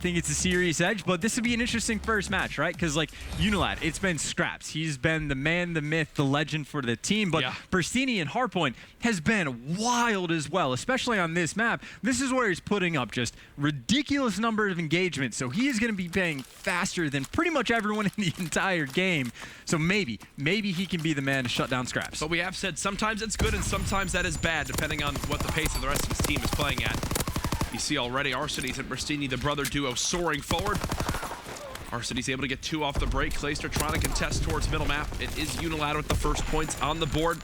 think it's a serious edge, but this would be an interesting first match, right? Because, like, UNILAD, it's been Scraps. He's been the man, the myth, the legend for the team, but Bristini and hardpoint has been wild as well, especially on this map. This is where he's putting up just ridiculous number of engagements, so he is going to be playing faster than pretty much everyone in the entire game. So maybe he can be the man to shut down Scraps. But we have said sometimes it's good and sometimes that is bad, depending on what the pace of the rest of his team is playing at. You see already Ardennes and Bristini, the brother duo, soaring forward. Ardennes able to get 2 off the break. Clayster trying to contest towards middle map. It is UNILAD with the first points on the board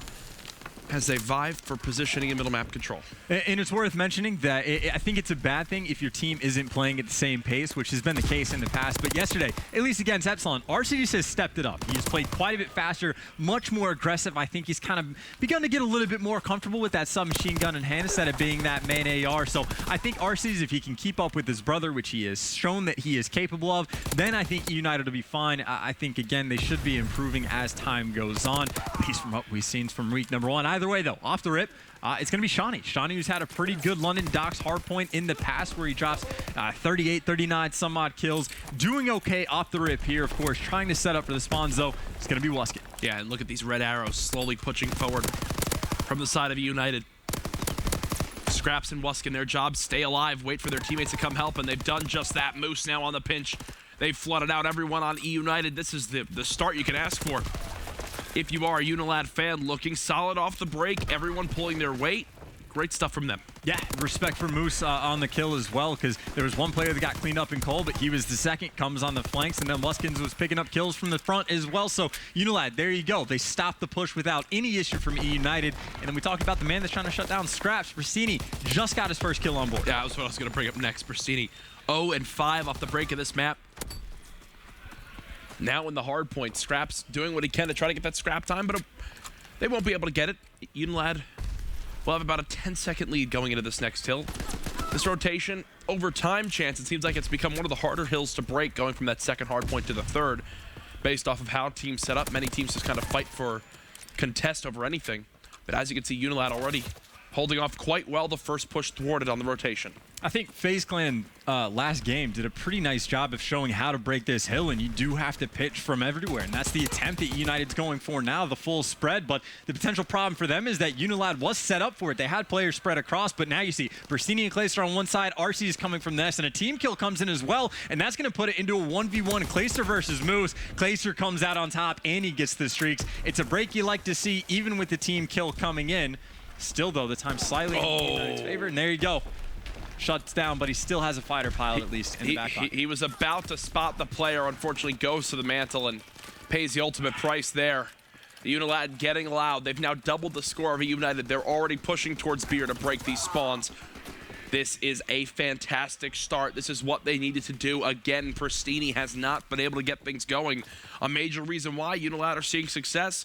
as they vie for positioning and middle map control. And it's worth mentioning that I think it's a bad thing if your team isn't playing at the same pace, which has been the case in the past. But yesterday, at least against Epsilon, Ardennes has stepped it up. He's played quite a bit faster, much more aggressive. I think he's kind of begun to get a little bit more comfortable with that submachine gun in hand instead of being that main AR. So I think Ardennes, if he can keep up with his brother, which he has shown that he is capable of, then I think eUnited will be fine. I think, again, they should be improving as time goes on, at least from what we've seen from week number 1. Either way, though, off the rip, it's going to be Shawnee. Shawnee, who's had a pretty good London Docks hardpoint in the past, where he drops 38, 39, some odd kills. Doing okay off the rip here, of course. Trying to set up for the spawns, though. It's going to be Wuskin. Yeah, and look at these red arrows slowly pushing forward from the side of eUnited. Scraps and Wuskin, their job, stay alive, wait for their teammates to come help, and they've done just that. Moose now on the pinch. They've flooded out everyone on eUnited. This is the start you can ask for. If you are a UNILAD fan, looking solid off the break, everyone pulling their weight. Great stuff from them. Yeah, respect for Moose on the kill as well, because there was one player that got cleaned up in Cole, but he was the second, comes on the flanks, and then Wuskins was picking up kills from the front as well. So UNILAD, there you go. They stopped the push without any issue from eUnited. And then we talked about the man that's trying to shut down Scraps. Bristini just got his first kill on board. Yeah, that was what I was going to bring up next. Bristini 0-5 off the break of this map. Now in the hard point, Scraps doing what he can to try to get that scrap time, but they won't be able to get it. UNILAD will have about a 10-second lead going into this next hill. This rotation, over time chance, it seems like it's become one of the harder hills to break, going from that second hard point to the third, based off of how teams set up. Many teams just kind of fight for contest over anything. But as you can see, UNILAD already holding off quite well the first push thwarted on the rotation. I think FaZe Clan last game did a pretty nice job of showing how to break this hill, and you do have to pitch from everywhere, and that's the attempt that United's going for now, the full spread. But the potential problem for them is that UNILAD was set up for it. They had players spread across, but now you see Bristini and Clayster on one side, RC is coming from this, and a team kill comes in as well, and that's going to put it into a 1v1 Clayster versus Moose. Clayster comes out on top, and he gets the streaks. It's a break you like to see, even with the team kill coming in. Still, though, the time slightly in United's favor, and there you go. Shuts down, but he still has a fighter pilot, at least, in the back pocket. He was about to spot the player, unfortunately goes to the mantle and pays the ultimate price there. The UNILAD getting loud. They've now doubled the score of eUnited. They're already pushing towards Beer to break these spawns. This is a fantastic start. This is what they needed to do. Again, Bristini has not been able to get things going. A major reason why UNILAD are seeing success.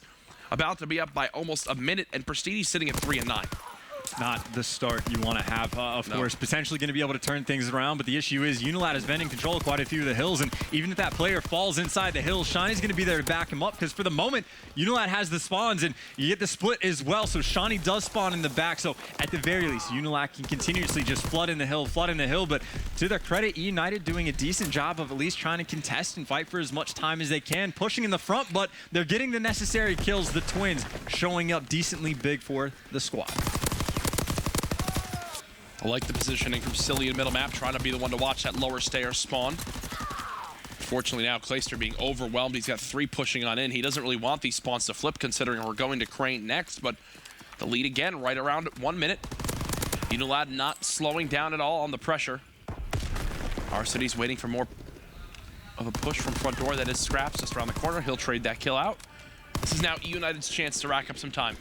About to be up by almost a minute, and Bristini's sitting at 3-9. Not the start you want to have, of course. Potentially going to be able to turn things around, but the issue is UNILAD has been in control of quite a few of the hills, and even if that player falls inside the hills, Shawnee's going to be there to back him up, because for the moment, UNILAD has the spawns, and you get the split as well, so Shawnee does spawn in the back, so at the very least, UNILAD can continuously just flood in the hill, but to their credit, eUnited doing a decent job of at least trying to contest and fight for as much time as they can, pushing in the front, but they're getting the necessary kills. The Twins showing up decently big for the squad. I like the positioning from Silly in middle map, trying to be the one to watch that lower stair spawn. Fortunately now, Clayster being overwhelmed. He's got 3 pushing on in. He doesn't really want these spawns to flip, considering we're going to Crane next, but the lead again, right around 1 minute. UNILAD not slowing down at all on the pressure. Ardennes waiting for more of a push from front door. That is Scraps just around the corner. He'll trade that kill out. This is now eUnited's chance to rack up some time.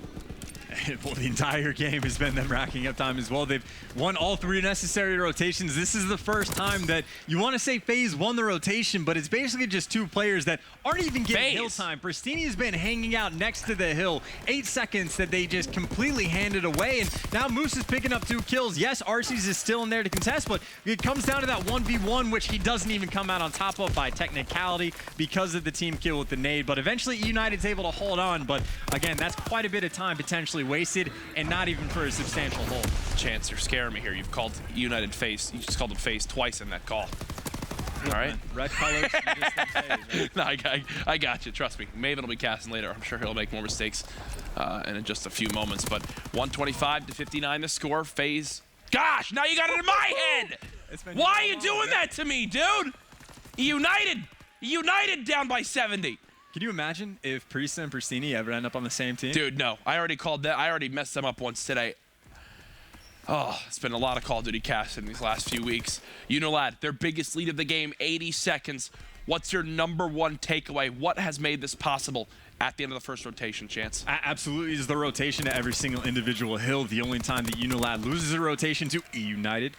Well, the entire game has been them racking up time as well. They've won all 3 necessary rotations. This is the first time that you want to say FaZe won the rotation, but it's basically just 2 players that aren't even getting hill time. Bristini has been hanging out next to the hill. 8 seconds that they just completely handed away, and now Moose is picking up 2 kills. Yes, Arcees is still in there to contest, but it comes down to that 1v1, which he doesn't even come out on top of by technicality because of the team kill with the nade. But eventually, United's able to hold on, but again, that's quite a bit of time potentially wasted, and not even for a substantial hold. Chance, you're scaring me here. You've called United FaZe. You just called them FaZe twice in that call. All right. Red colors. You just don't say it, right? No, I got you. Trust me. Maven will be casting later. I'm sure he'll make more mistakes in just a few moments. But 125 to 59 the score. FaZe. Gosh, now you got it in my head. Why are you doing that to me, dude? United down by 70. Can you imagine if Priest and Pristini ever end up on the same team? Dude, no. I already called that. I already messed them up once today. Oh, it's been a lot of Call of Duty casts in these last few weeks. UNILAD, their biggest lead of the game, 80 seconds. What's your #1 takeaway? What has made this possible at the end of the first rotation, Chance? Absolutely is the rotation to every single individual hill. The only time that UNILAD loses a rotation to eUnited,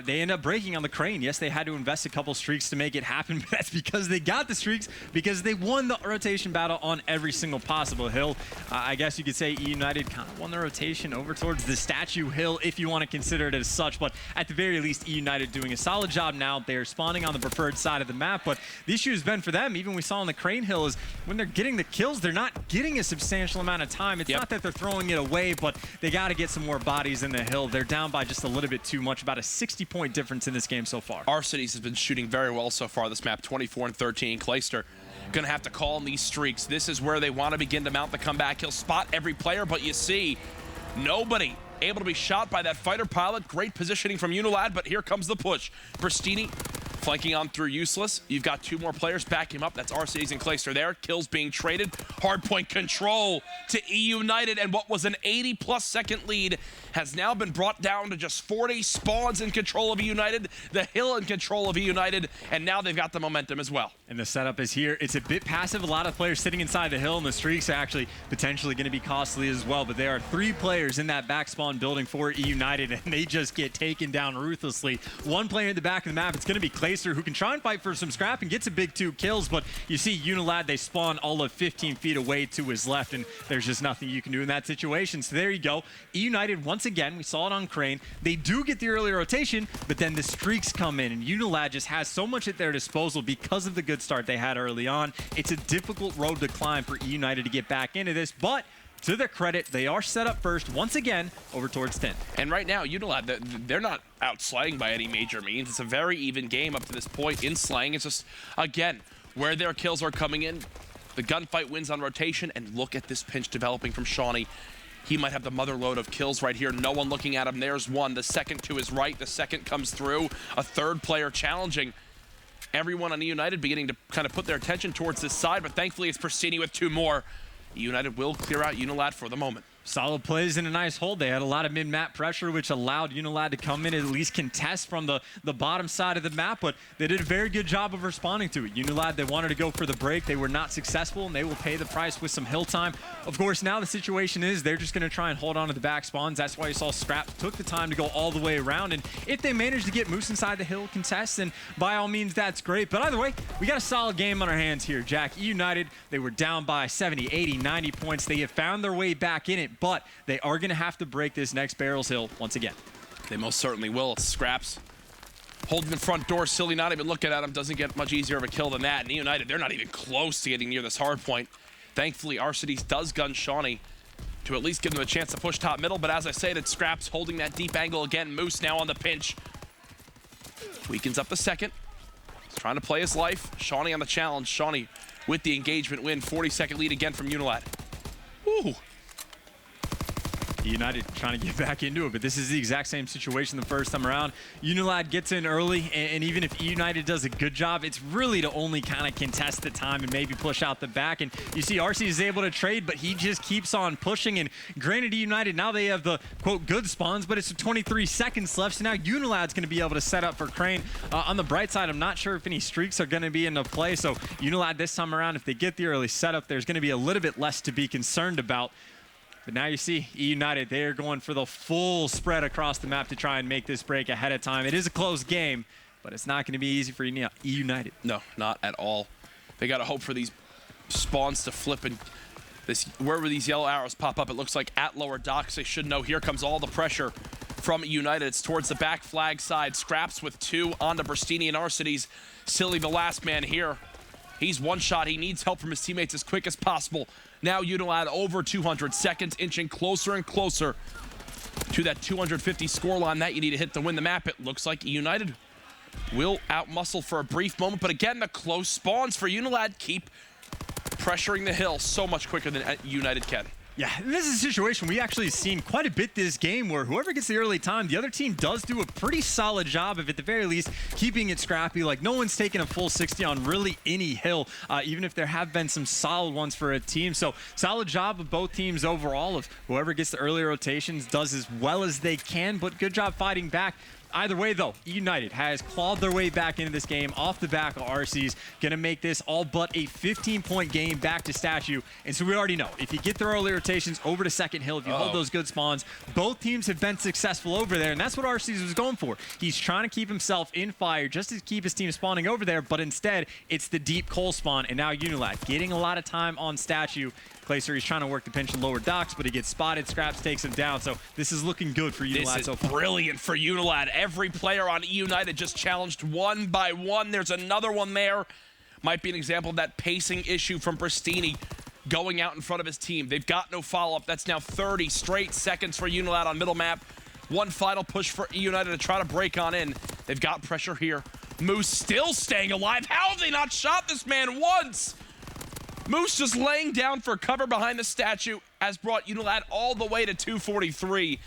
they end up breaking on the crane. Yes, they had to invest a couple streaks to make it happen, but that's because they got the streaks, because they won the rotation battle on every single possible hill. I guess you could say eUnited kind of won the rotation over towards the statue hill, if you want to consider it as such, but at the very least, eUnited doing a solid job now. They are spawning on the preferred side of the map, but the issue has been for them, even we saw on the crane hill, is when they're getting the kills, they're not getting a substantial amount of time. It's not that they're throwing it away, but they got to get some more bodies in the hill. They're down by just a little bit too much, about a 60-point difference in this game so far. Ardennes has been shooting very well so far this map, 24 and 13. Clayster going to have to call in these streaks. This is where they want to begin to mount the comeback. He'll spot every player, but you see nobody able to be shot by that fighter pilot. Great positioning from UNILAD, but here comes the push. Pristini flanking on through Useless. You've got 2 more players back him up. That's Ardennes and Clayster there. Kills being traded. Hardpoint control to eUnited, and what was an 80-plus second lead has now been brought down to just 40. Spawns in control of eUnited, the hill in control of eUnited, and now they've got the momentum as well. And the setup is here. It's a bit passive. A lot of players sitting inside the hill, and the streaks are actually potentially going to be costly as well, but there are 3 players in that back spawn building for eUnited, and they just get taken down ruthlessly. 1 player in the back of the map, it's going to be Clayster, who can try and fight for some scrap and gets a big 2 kills, but you see UNILAD, they spawn all of 15 feet away to his left, and there's just nothing you can do in that situation. So there you go. eUnited, once again, we saw it on Crane. They do get the early rotation, but then the streaks come in, and UNILAD just has so much at their disposal because of the good start they had early on. It's a difficult road to climb for eUnited to get back into this, but to their credit, they are set up first once again over towards 10. And right now, UNILAD, they're not out slaying by any major means. It's a very even game up to this point in slaying. It's just, again, where their kills are coming in, the gunfight wins on rotation, and look at this pinch developing from Shawnee. He might have the mother load of kills right here. No one looking at him. There's 1. The second to his right. The second comes through. A 3rd player challenging. Everyone on eUnited beginning to kind of put their attention towards this side, but thankfully it's Pristini with 2 more. eUnited will clear out UNILAD for the moment. Solid plays and a nice hold. They had a lot of mid-map pressure, which allowed UNILAD to come in and at least contest from the bottom side of the map, but they did a very good job of responding to it. UNILAD, they wanted to go for the break. They were not successful, and they will pay the price with some hill time. Of course, now the situation is they're just going to try and hold on to the back spawns. That's why you saw Scrap took the time to go all the way around, and if they manage to get Moose inside the hill contest, then by all means, that's great. But either way, we got a solid game on our hands here, Jack. eUnited, they were down by 70, 80, 90 points. They have found their way back in it, but they are going to have to break this next Barrels Hill once again. They most certainly will. It's Scraps holding the front door. Silly not even looking at him. Doesn't get much easier of a kill than that. And eUnited, they're not even close to getting near this hard point. Thankfully, Ardennes does gun Shawnee to at least give them a chance to push top middle. But as I said, it's Scraps holding that deep angle again. Moose now on the pinch. Weakens up the second. He's trying to play his life. Shawnee on the challenge. Shawnee with the engagement win. 40-second lead again from UNILAD. Woo! eUnited trying to get back into it, but this is the exact same situation the first time around. UNILAD gets in early, and even if eUnited does a good job, it's really to only kind of contest the time and maybe push out the back. And you see RC is able to trade, but he just keeps on pushing. And granted, eUnited, now they have the, quote, good spawns, but it's 23 seconds left, so now UNILAD's going to be able to set up for Crane. On the bright side, I'm not sure if any streaks are going to be into play, so UNILAD this time around, if they get the early setup, there's going to be a little bit less to be concerned about. But now you see eUnited, they are going for the full spread across the map to try and make this break ahead of time. It is a close game, but it's not going to be easy for eUnited. No, not at all. They got to hope for these spawns to flip, and this wherever these yellow arrows pop up, it looks like at lower docks. They should know here comes all the pressure from eUnited. It's towards the back flag side. Scraps with 2 onto Pristini and Ardennes. Silly, the last man here. He's one shot. He needs help from his teammates as quick as possible. Now UNILAD over 200 seconds, inching closer and closer to that 250 scoreline that you need to hit to win the map. It looks like eUnited will outmuscle for a brief moment, but again, the close spawns for UNILAD keep pressuring the hill so much quicker than United can. Yeah, this is a situation we actually seen quite a bit this game where whoever gets the early time, the other team does do a pretty solid job of, at the very least, keeping it scrappy. Like, no one's taking a full 60 on really any hill, even if there have been some solid ones for a team. So, solid job of both teams overall. Of whoever gets the early rotations does as well as they can, but good job fighting back. Either way, though, eUnited has clawed their way back into this game off the back of RC's. Going to make this all but a 15-point game back to Statue. And so we already know, if you get the early rotations over to Second Hill, if you hold those good spawns, both teams have been successful over there. And that's what RC's was going for. He's trying to keep himself in fire just to keep his team spawning over there. But instead, it's the deep coal spawn. And now UNILAD getting a lot of time on Statue. Placer, he's trying to work the pinch and lower docks, but he gets spotted. Scraps takes him down. So this is looking good for UNILAD so far. This is brilliant for UNILAD. Every player on eUnited just challenged one by one. There's another one there. Might be an example of that pacing issue from Pristini going out in front of his team. They've got no follow-up. That's now 30 straight seconds for UNILAD on middle map. One final push for eUnited to try to break on in. They've got pressure here. Moose still staying alive. How have they not shot this man once? Moose just laying down for cover behind the statue has brought UNILAD all the way to 243.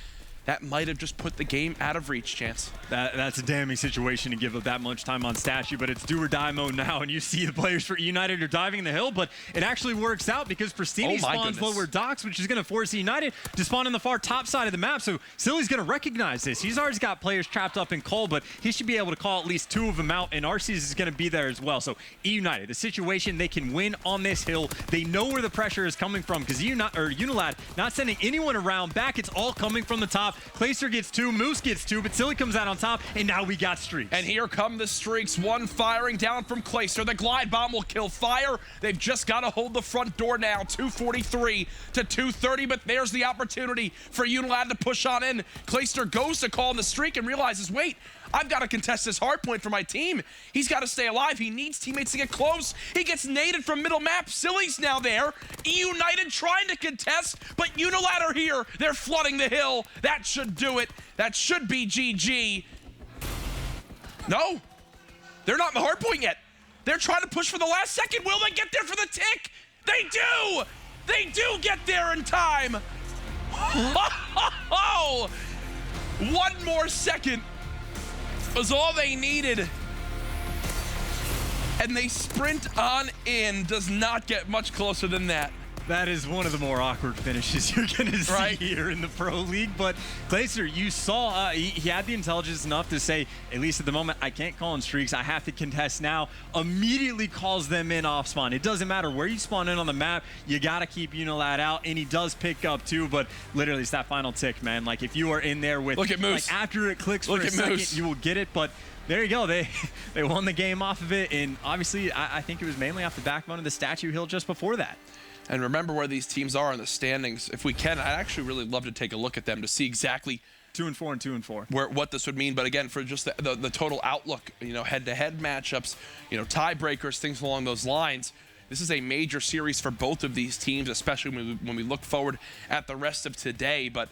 That might have just put the game out of reach, Chance. That's a damning situation to give up that much time on Statue, but it's do or die mode now, and you see the players for eUnited are diving in the hill, but it actually works out because Pristini spawns lower docks, which is going to force eUnited to spawn on the far top side of the map, so Silly's going to recognize this. He's already got players trapped up in coal, but he should be able to call at least two of them out, and RC's is going to be there as well. So eUnited, the situation, they can win on this hill. They know where the pressure is coming from because UNILAD not sending anyone around back. It's all coming from the top. Clayster gets two, Moose gets two, but Silly comes out on top, and now we got streaks. And here come the streaks. One firing down from Clayster. The glide bomb will kill fire. They've just got to hold the front door now. 243 to 230, but there's the opportunity for UNILAD to push on in. Clayster goes to call in the streak and realizes, wait, I've got to contest this hard point for my team. He's got to stay alive. He needs teammates to get close. He gets naded from middle map. Silly's now there. eUnited trying to contest, but UNILAD are here. They're flooding the hill. That should do it. That should be GG. No, they're not in the hard point yet. They're trying to push for the last second. Will they get there for the tick? They do. They do get there in time. Oh, one more second was all they needed. And they sprint on in. Does not get much closer than that. That is one of the more awkward finishes you're going to see here in the Pro League. But Glacier, you saw he had the intelligence enough to say, at least at the moment, I can't call in streaks. I have to contest now. Immediately calls them in off spawn. It doesn't matter where you spawn in on the map. You got to keep UNILAD out. And he does pick up two. But literally, it's that final tick, man. Like, if you are in there with, look at Moose. Like, after it clicks for a second, you will get it. But there you go. They won the game off of it. And obviously, I think it was mainly off the backbone of the Statue Hill just before that. And remember where these teams are in the standings. If we can, I'd actually really love to take a look at them to see exactly 2-4 and 2-4 what this would mean. But again, for just the total outlook, you know, head-to-head matchups, you know, tiebreakers, things along those lines. This is a major series for both of these teams, especially when we look forward at the rest of today. But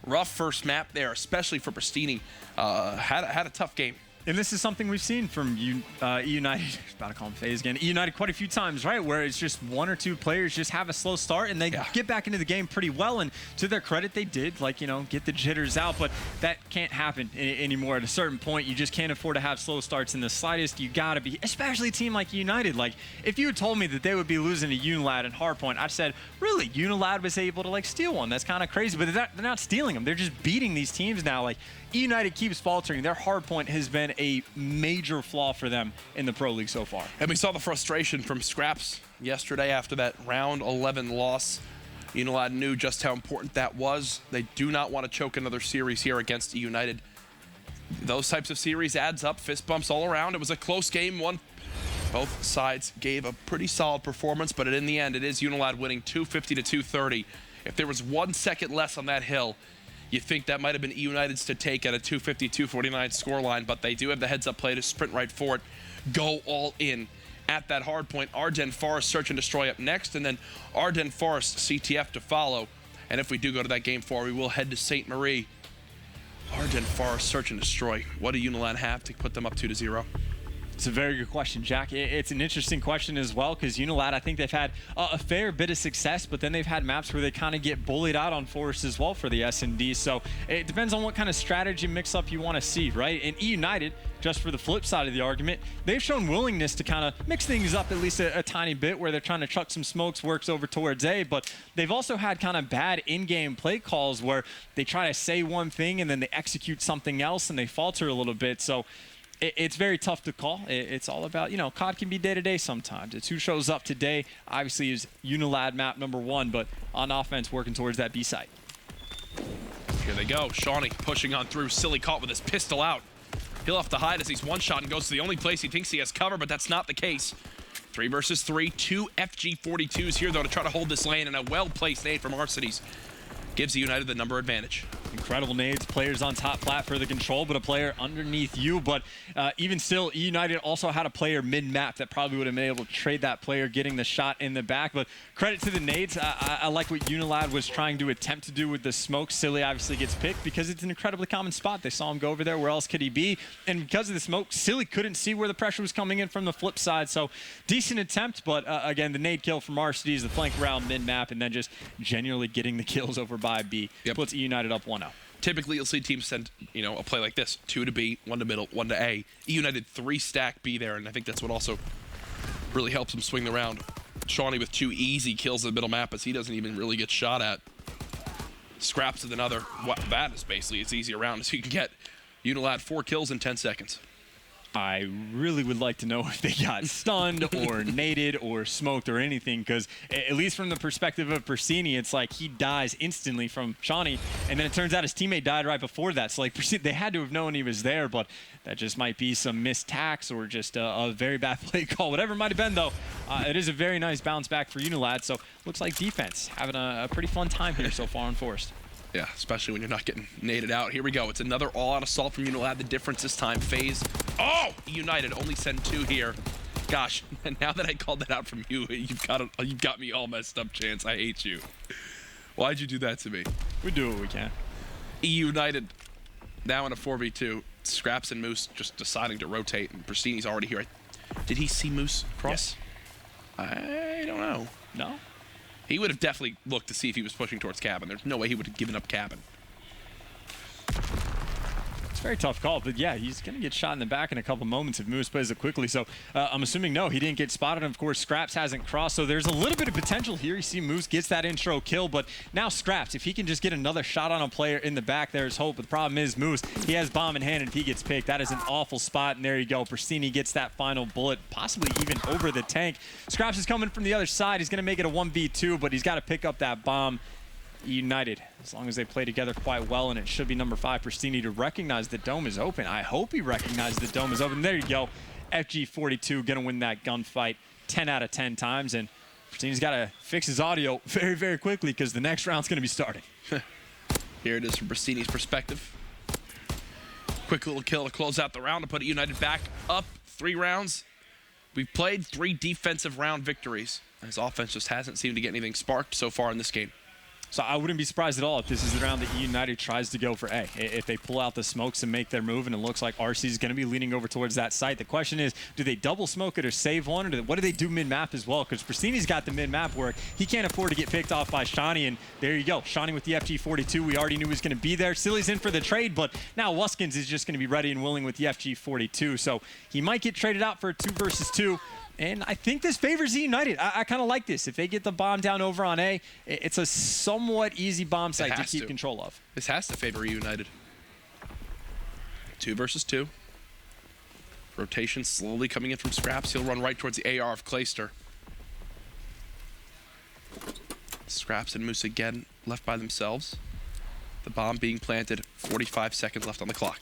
rough first map there, especially for Pristini. Had a tough game. And this is something we've seen from eUnited, about to call him FaZe again, eUnited quite a few times, right? Where it's just one or two players just have a slow start and they get back into the game pretty well. And to their credit, they did, like, you know, get the jitters out. But that can't happen anymore. At a certain point, you just can't afford to have slow starts in the slightest. You got to be, especially a team like eUnited. Like, if you had told me that they would be losing to UNILAD and hardpoint, I'd said, really, UNILAD was able to, like, steal one. That's kind of crazy. But they're not stealing them. They're just beating these teams now. Like, eUnited keeps faltering. Their hardpoint has been a major flaw for them in the Pro League so far. And we saw the frustration from Scraps yesterday after that round 11 loss. UNILAD knew just how important that was. They do not want to choke another series here against eUnited. Those types of series adds up, fist bumps all around. It was a close game. Both sides gave a pretty solid performance, but in the end, it is UNILAD winning 250 to 230. If there was 1 second less on that hill, you think that might have been eUnited's to take at a 250-249 scoreline, but they do have the heads-up play to sprint right for it, go all in at that hard point. Ardennes Forest Search and Destroy up next, and then Ardennes Forest CTF to follow. And if we do go to that game 4, we will head to Sainte Marie. Ardennes Forest search and destroy. What do UNILAD have to put them up 2-0? It's a very good question, Jack. It's an interesting question as well because UNILAD, I think they've had a fair bit of success, but then they've had maps where they kind of get bullied out on Forest as well for the S&D. So it depends on what kind of strategy mix-up you want to see, right? And eUnited, just for the flip side of the argument, they've shown willingness to kind of mix things up at least a tiny bit where they're trying to chuck some smokes, works over towards A, but they've also had kind of bad in-game play calls where they try to say one thing and then they execute something else and they falter a little bit. So it's very tough to call. It's all about, you know, COD can be day-to-day sometimes. It's who shows up today, obviously, is UNILAD map number 1, but on offense, working towards that B site. Here they go. Shawnee pushing on through. Silly caught with his pistol out. He'll have to hide as he's one-shot and goes to the only place he thinks he has cover, but that's not the case. 3 versus 3. 2 FG42s here, though, to try to hold this lane, and a well-placed nade from Ardennes gives the United the number advantage. Incredible nades, players on top flat for the control, but a player underneath you. But even still, eUnited also had a player mid-map that probably would have been able to trade that player getting the shot in the back. But credit to the nades. I like what UNILAD was trying to attempt to do with the smoke. Silly obviously gets picked because it's an incredibly common spot. They saw him go over there. Where else could he be? And because of the smoke, Silly couldn't see where the pressure was coming in from the flip side. So decent attempt, but again, the nade kill from RCD is the flank round mid-map, and then just genuinely getting the kills over by B. Yep. Puts eUnited up 1-0. Typically, you'll see teams send, a play like this. 2 to B, 1 to middle, 1 to A. eUnited 3-stack B there, and I think that's what also really helps them swing the round. Shawnee with 2 easy kills in the middle map as he doesn't even really get shot at. Scraps with another. That is basically as easy a round as you can get. UNILAD 4 kills in 10 seconds. I really would like to know if they got stunned or naded or smoked or anything, because at least from the perspective of Persini, it's like he dies instantly from Shawnee, and then it turns out his teammate died right before that. So like they had to have known he was there, but that just might be some missed tacks or just a very bad play call. Whatever it might have been, though, it is a very nice bounce back for UNILAD. So looks like defense having a pretty fun time here so far in Forest. Yeah, especially when you're not getting naded out. Here we go. It's another all-out assault from UNILAD. The difference this time, phase. Oh! United only send 2 here. Gosh, and now that I called that out from you, you've got me all messed up, Chance. I hate you. Why'd you do that to me? We do what we can. eUnited now in a 4v2. Scraps and Moose just deciding to rotate, and Pristini's already here. Did he see Moose cross? Yes. I don't know. No? He would have definitely looked to see if he was pushing towards cabin. There's no way he would have given up cabin. It's a very tough call, but yeah, he's going to get shot in the back in a couple moments if Moose plays it quickly. So I'm assuming no, he didn't get spotted. And of course, Scraps hasn't crossed. So there's a little bit of potential here. You see Moose gets that intro kill, but now Scraps, if he can just get another shot on a player in the back, there's hope. But the problem is Moose, he has bomb in hand, and if he gets picked, that is an awful spot. And there you go. Pristini gets that final bullet, possibly even over the tank. Scraps is coming from the other side. He's going to make it a 1v2, but he's got to pick up that bomb. United, as long as they play together quite well, and it should be number 5, Pristini, to recognize the dome is open. I hope he recognizes the dome is open. There you go. FG42 going to win that gunfight 10 out of 10 times, and Pristini's got to fix his audio very, very quickly because the next round's going to be starting. Here it is from Pristini's perspective. Quick little kill to close out the round to put United back up 3 rounds. We've played 3 defensive round victories. His offense just hasn't seemed to get anything sparked so far in this game. So I wouldn't be surprised at all if this is the round that eUnited tries to go for A. If they pull out the smokes and make their move, and it looks like RC is going to be leaning over towards that site. The question is, do they double smoke it or save one? Or what do they do mid-map as well? Because Pristini's got the mid-map work. He can't afford to get picked off by Shawnee, and there you go. Shawnee with the FG42. We already knew he was going to be there. Silly's in for the trade, but now Wuskins is just going to be ready and willing with the FG42. So he might get traded out for a 2 versus 2. And I think this favors eUnited. I kind of like this. If they get the bomb down over on A, it's a somewhat easy bomb site to keep control of. This has to favor eUnited. 2 versus 2. Rotation slowly coming in from Scraps. He'll run right towards the AR of Clayster. Scraps and Moose again left by themselves. The bomb being planted. 45 seconds left on the clock.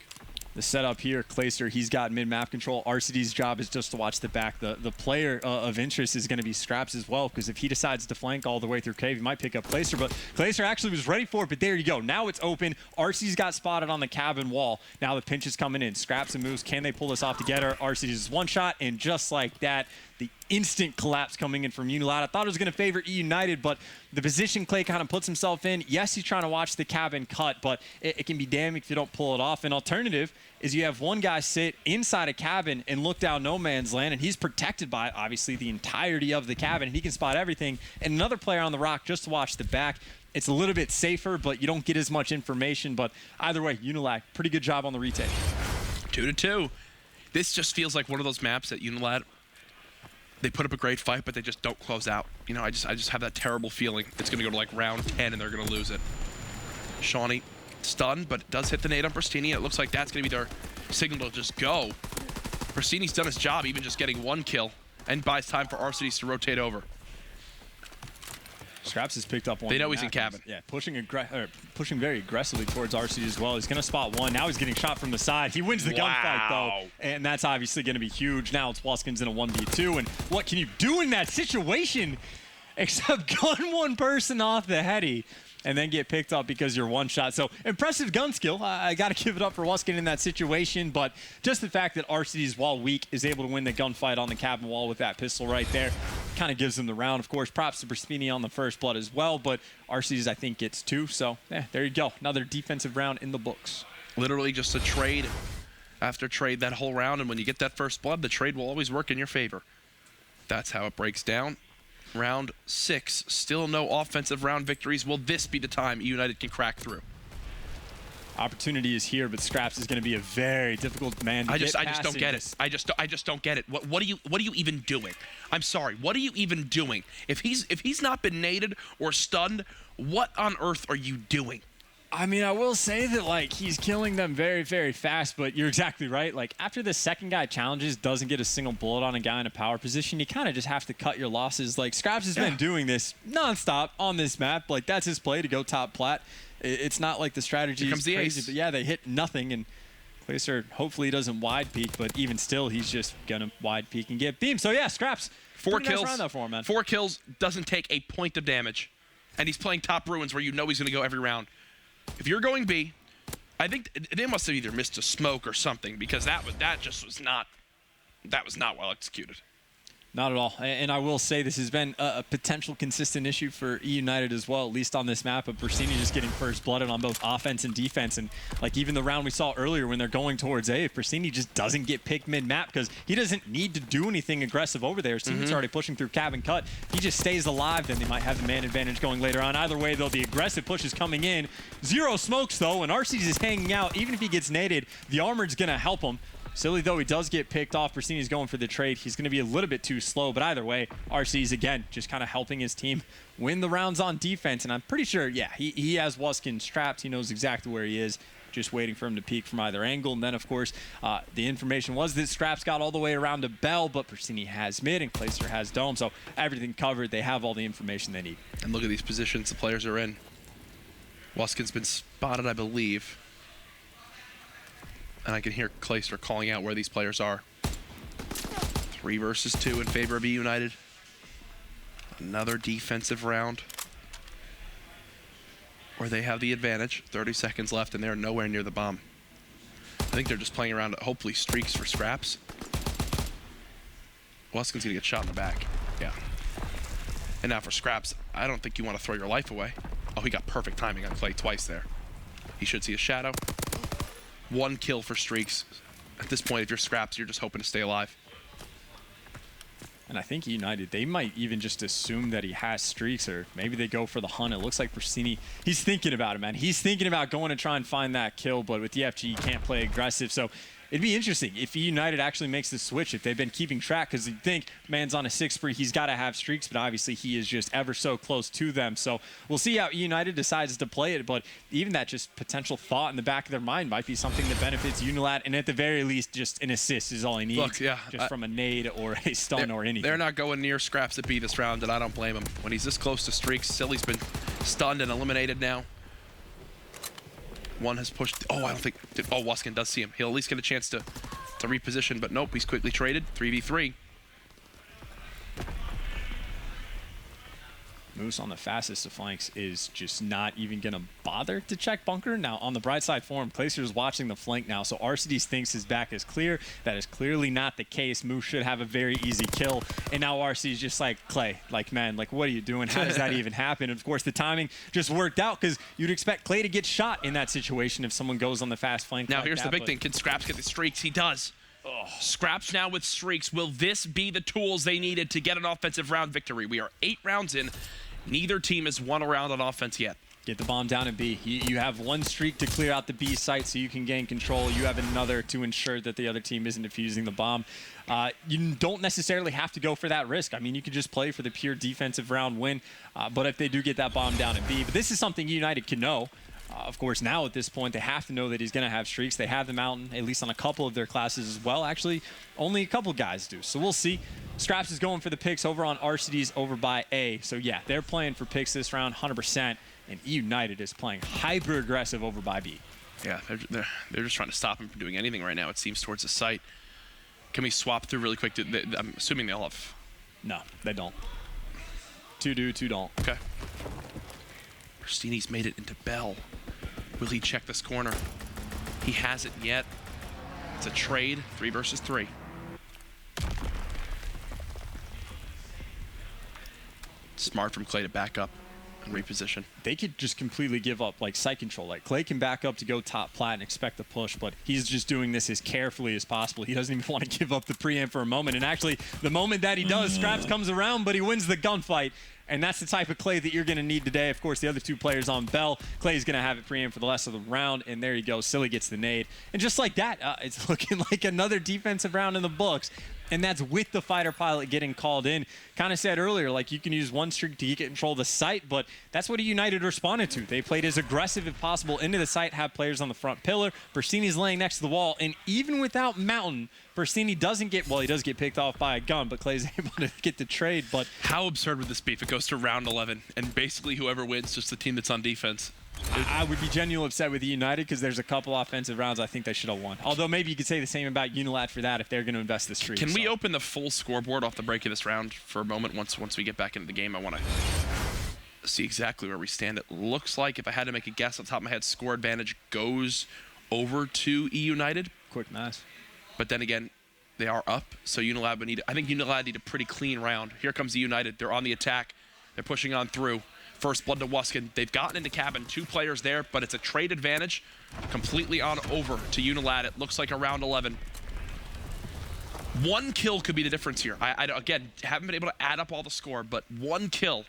The setup here, Clayster, he's got mid-map control. RCD's job is just to watch the back. The player of interest is going to be Scraps as well, because if he decides to flank all the way through cave, he might pick up Clayster. But Clayster actually was ready for it, but there you go. Now it's open. RC's got spotted on the cabin wall. Now the pinch is coming in. Scraps and Moose, can they pull this off together? RCD's one shot, and just like that, the instant collapse coming in from UNILAD. I thought it was going to favor eUnited, but the position Clay kind of puts himself in, yes, he's trying to watch the cabin cut, but it can be damn if you don't pull it off. An alternative is you have one guy sit inside a cabin and look down no man's land, and he's protected by, obviously, the entirety of the cabin, and he can spot everything. And another player on the rock just to watch the back. It's a little bit safer, but you don't get as much information. But either way, UNILAD, pretty good job on the retake. 2-2. This just feels like one of those maps that UNILAD, they put up a great fight, but they just don't close out. You know, I just have that terrible feeling it's going to go to like round 10 and they're going to lose it. Shawnee stunned, but does hit the nade on Pristini. It looks like that's going to be their signal to just go. Pristini's done his job, even just getting one kill, and buys time for RCDs to rotate over. Scraps has picked up one. They know he's in cabin. Yeah, pushing very aggressively towards RC as well. He's going to spot one. Now he's getting shot from the side. He wins the gunfight, though, and that's obviously going to be huge. Now it's Waskins in a 1v2, and what can you do in that situation except gun one person off the heady and then get picked up because you're one shot. So impressive gun skill. I got to give it up for Waskin in that situation, but just the fact that RCD's, while weak, is able to win the gunfight on the cabin wall with that pistol right there kind of gives him the round. Of course, props to Pristini on the first blood as well, but RCD's, I think, gets 2. So yeah, there you go. Another defensive round in the books. Literally just a trade after trade that whole round, and when you get that first blood, the trade will always work in your favor. That's how it breaks down. Round 6, still no offensive round victories. Will this be the time eUnited can crack through? Opportunity is here, but Scraps is going to be a very difficult man to I just don't get it. I just don't get it. What are you even doing? I'm sorry. What are you even doing? If he's not been naded or stunned, what on earth are you doing? I mean, I will say that, like, he's killing them very, very fast, but you're exactly right. Like, after the second guy challenges, doesn't get a single bullet on a guy in a power position, you kind of just have to cut your losses. Like, Scraps has been doing this nonstop on this map. Like, that's his play to go top plat. It's not like the strategy is crazy, but yeah, they hit nothing, and Placer hopefully doesn't wide peek, but even still, he's just going to wide peek and get beamed. So, yeah, Scraps, 4 kills. Nice round, though, for him, man. 4 kills, doesn't take a point of damage, and he's playing top ruins where you know he's going to go every round. If you're going B, I think they must have either missed a smoke or something, because that was not well executed. Not at all. And I will say this has been a potential consistent issue for eUnited as well, at least on this map, of Brasini just getting first blooded on both offense and defense. And like even the round we saw earlier when they're going towards A, if Brasini just doesn't get picked mid-map because he doesn't need to do anything aggressive over there. His team's already pushing through cabin cut. He just stays alive, then they might have the man advantage going later on. Either way, though, the aggressive push is coming in. 0 smokes, though, and RC's is hanging out. Even if he gets naded, the armored's going to help him. Silly though he does get picked off, Brasini's going for the trade. He's going to be a little bit too slow, but either way, RC's again just kind of helping his team win the rounds on defense. And I'm pretty sure, yeah, he has Waskin strapped. He knows exactly where he is, just waiting for him to peek from either angle. And then, of course, the information was that Straps got all the way around to Bell, but Brasini has mid and Placer has dome, so everything covered. They have all the information they need. And look at these positions the players are in. Waskin's been spotted, I believe. And I can hear Clayster calling out where these players are. 3 versus 2 in favor of eUnited. Another defensive round where they have the advantage. 30 seconds left, and they're nowhere near the bomb. I think they're just playing around, hopefully, streaks for Scraps. Waskin's gonna get shot in the back. Yeah. And now for Scraps, I don't think you want to throw your life away. Oh, he got perfect timing on Clay twice there. He should see a shadow. 1 kill for streaks. At this point, if you're Scraps, you're just hoping to stay alive. And I think eUnited, they might even just assume that he has streaks, or maybe they go for the hunt. It looks like Brasini, he's thinking about it, man. He's thinking about going to try and find that kill, but with the FG, he can't play aggressive. So it'd be interesting if eUnited actually makes the switch, if they've been keeping track, because you think man's on a 6 spree, he's got to have streaks, but obviously he is just ever so close to them. So we'll see how eUnited decides to play it, but even that just potential thought in the back of their mind might be something that benefits UNILAD, and at the very least, just an assist is all he needs. Look, yeah, just from a nade or a stun or anything. They're not going near Scraps at B this round, and I don't blame him. When he's this close to streaks, Silly's been stunned and eliminated now. One has pushed. Oh, I don't think. Oh, Waskin does see him. He'll at least get a chance to reposition, but nope, he's quickly traded. 3v3. Moose on the fastest of flanks is just not even going to bother to check bunker. Now, on the bright side for him, Clayster is watching the flank now, so RCD thinks his back is clear. That is clearly not the case. Moose should have a very easy kill, and now RC is just like, Clay, like, man, like, what are you doing? How does that even happen? And of course, the timing just worked out because you'd expect Clay to get shot in that situation if someone goes on the fast flank. Now, like here's that, the big thing. Can Scraps get the streaks? He does. Oh. Scraps now with streaks. Will this be the tools they needed to get an offensive round victory? We are 8 rounds in. Neither team has won a round on offense yet. Get the bomb down in B. You have one streak to clear out the B site so you can gain control. You have another to ensure that the other team isn't defusing the bomb. You don't necessarily have to go for that risk. I mean, you could just play for the pure defensive round win. But if they do get that bomb down in B, but this is something United can know. Of course, now at this point, they have to know that he's going to have streaks. They have the Mountain, at least on a couple of their classes as well. Actually, only a couple guys do. So we'll see. Scraps is going for the picks over on RCD's over by A. So yeah, they're playing for picks this round, 100%. And eUnited is playing hyper-aggressive over by B. Yeah, they're just trying to stop him from doing anything right now, it seems, towards the site. Can we swap through really quick? I'm assuming they all have... No, they don't. 2 do, 2 don't. Okay. Rustini's made it into Bell. Will he check this corner? He hasn't yet. It's a trade, 3 versus 3. Smart from Clay to back up and reposition. They could just completely give up like site control. Like Clay can back up to go top plat and expect the push, but he's just doing this as carefully as possible. He doesn't even want to give up the preamp for a moment. And actually, the moment that he does, Scraps comes around, but he wins the gunfight. And that's the type of Clay that you're going to need today. Of course, the other 2 players on Bell. Clay's going to have it preamp for the rest of the round, and there you go. Silly gets the nade. And just like that, it's looking like another defensive round in the books. And that's with the fighter pilot getting called in. Kind of said earlier, like, you can use one streak to get control of the site, but that's what United responded to. They played as aggressive as possible into the site, have players on the front pillar. Persini's laying next to the wall, and even without Mountain, Persini doesn't get, well, he does get picked off by a gun, but Clay's able to get the trade. But how absurd would this be if it goes to round 11, and basically whoever wins, just the team that's on defense? I would be genuinely upset with United because there's a couple offensive rounds I think they should have won. Although maybe you could say the same about UNILAD for that if they're going to invest the streak. Can we open the full scoreboard off the break of this round for a moment? Once we get back into the game, I want to see exactly where we stand. It looks like, if I had to make a guess on top of my head, score advantage goes over to eUnited. Quick mass. But then again, they are up, so UNILAD would need. I think UNILAD need a pretty clean round. Here comes eUnited. They're on the attack. They're pushing on through. First blood to Wuskin. They've gotten into cabin. 2 players there, but it's a trade advantage. Completely on over to UNILAD. It looks like a round 11. 1 kill could be the difference here. I again, haven't been able to add up all the score, but 1 kill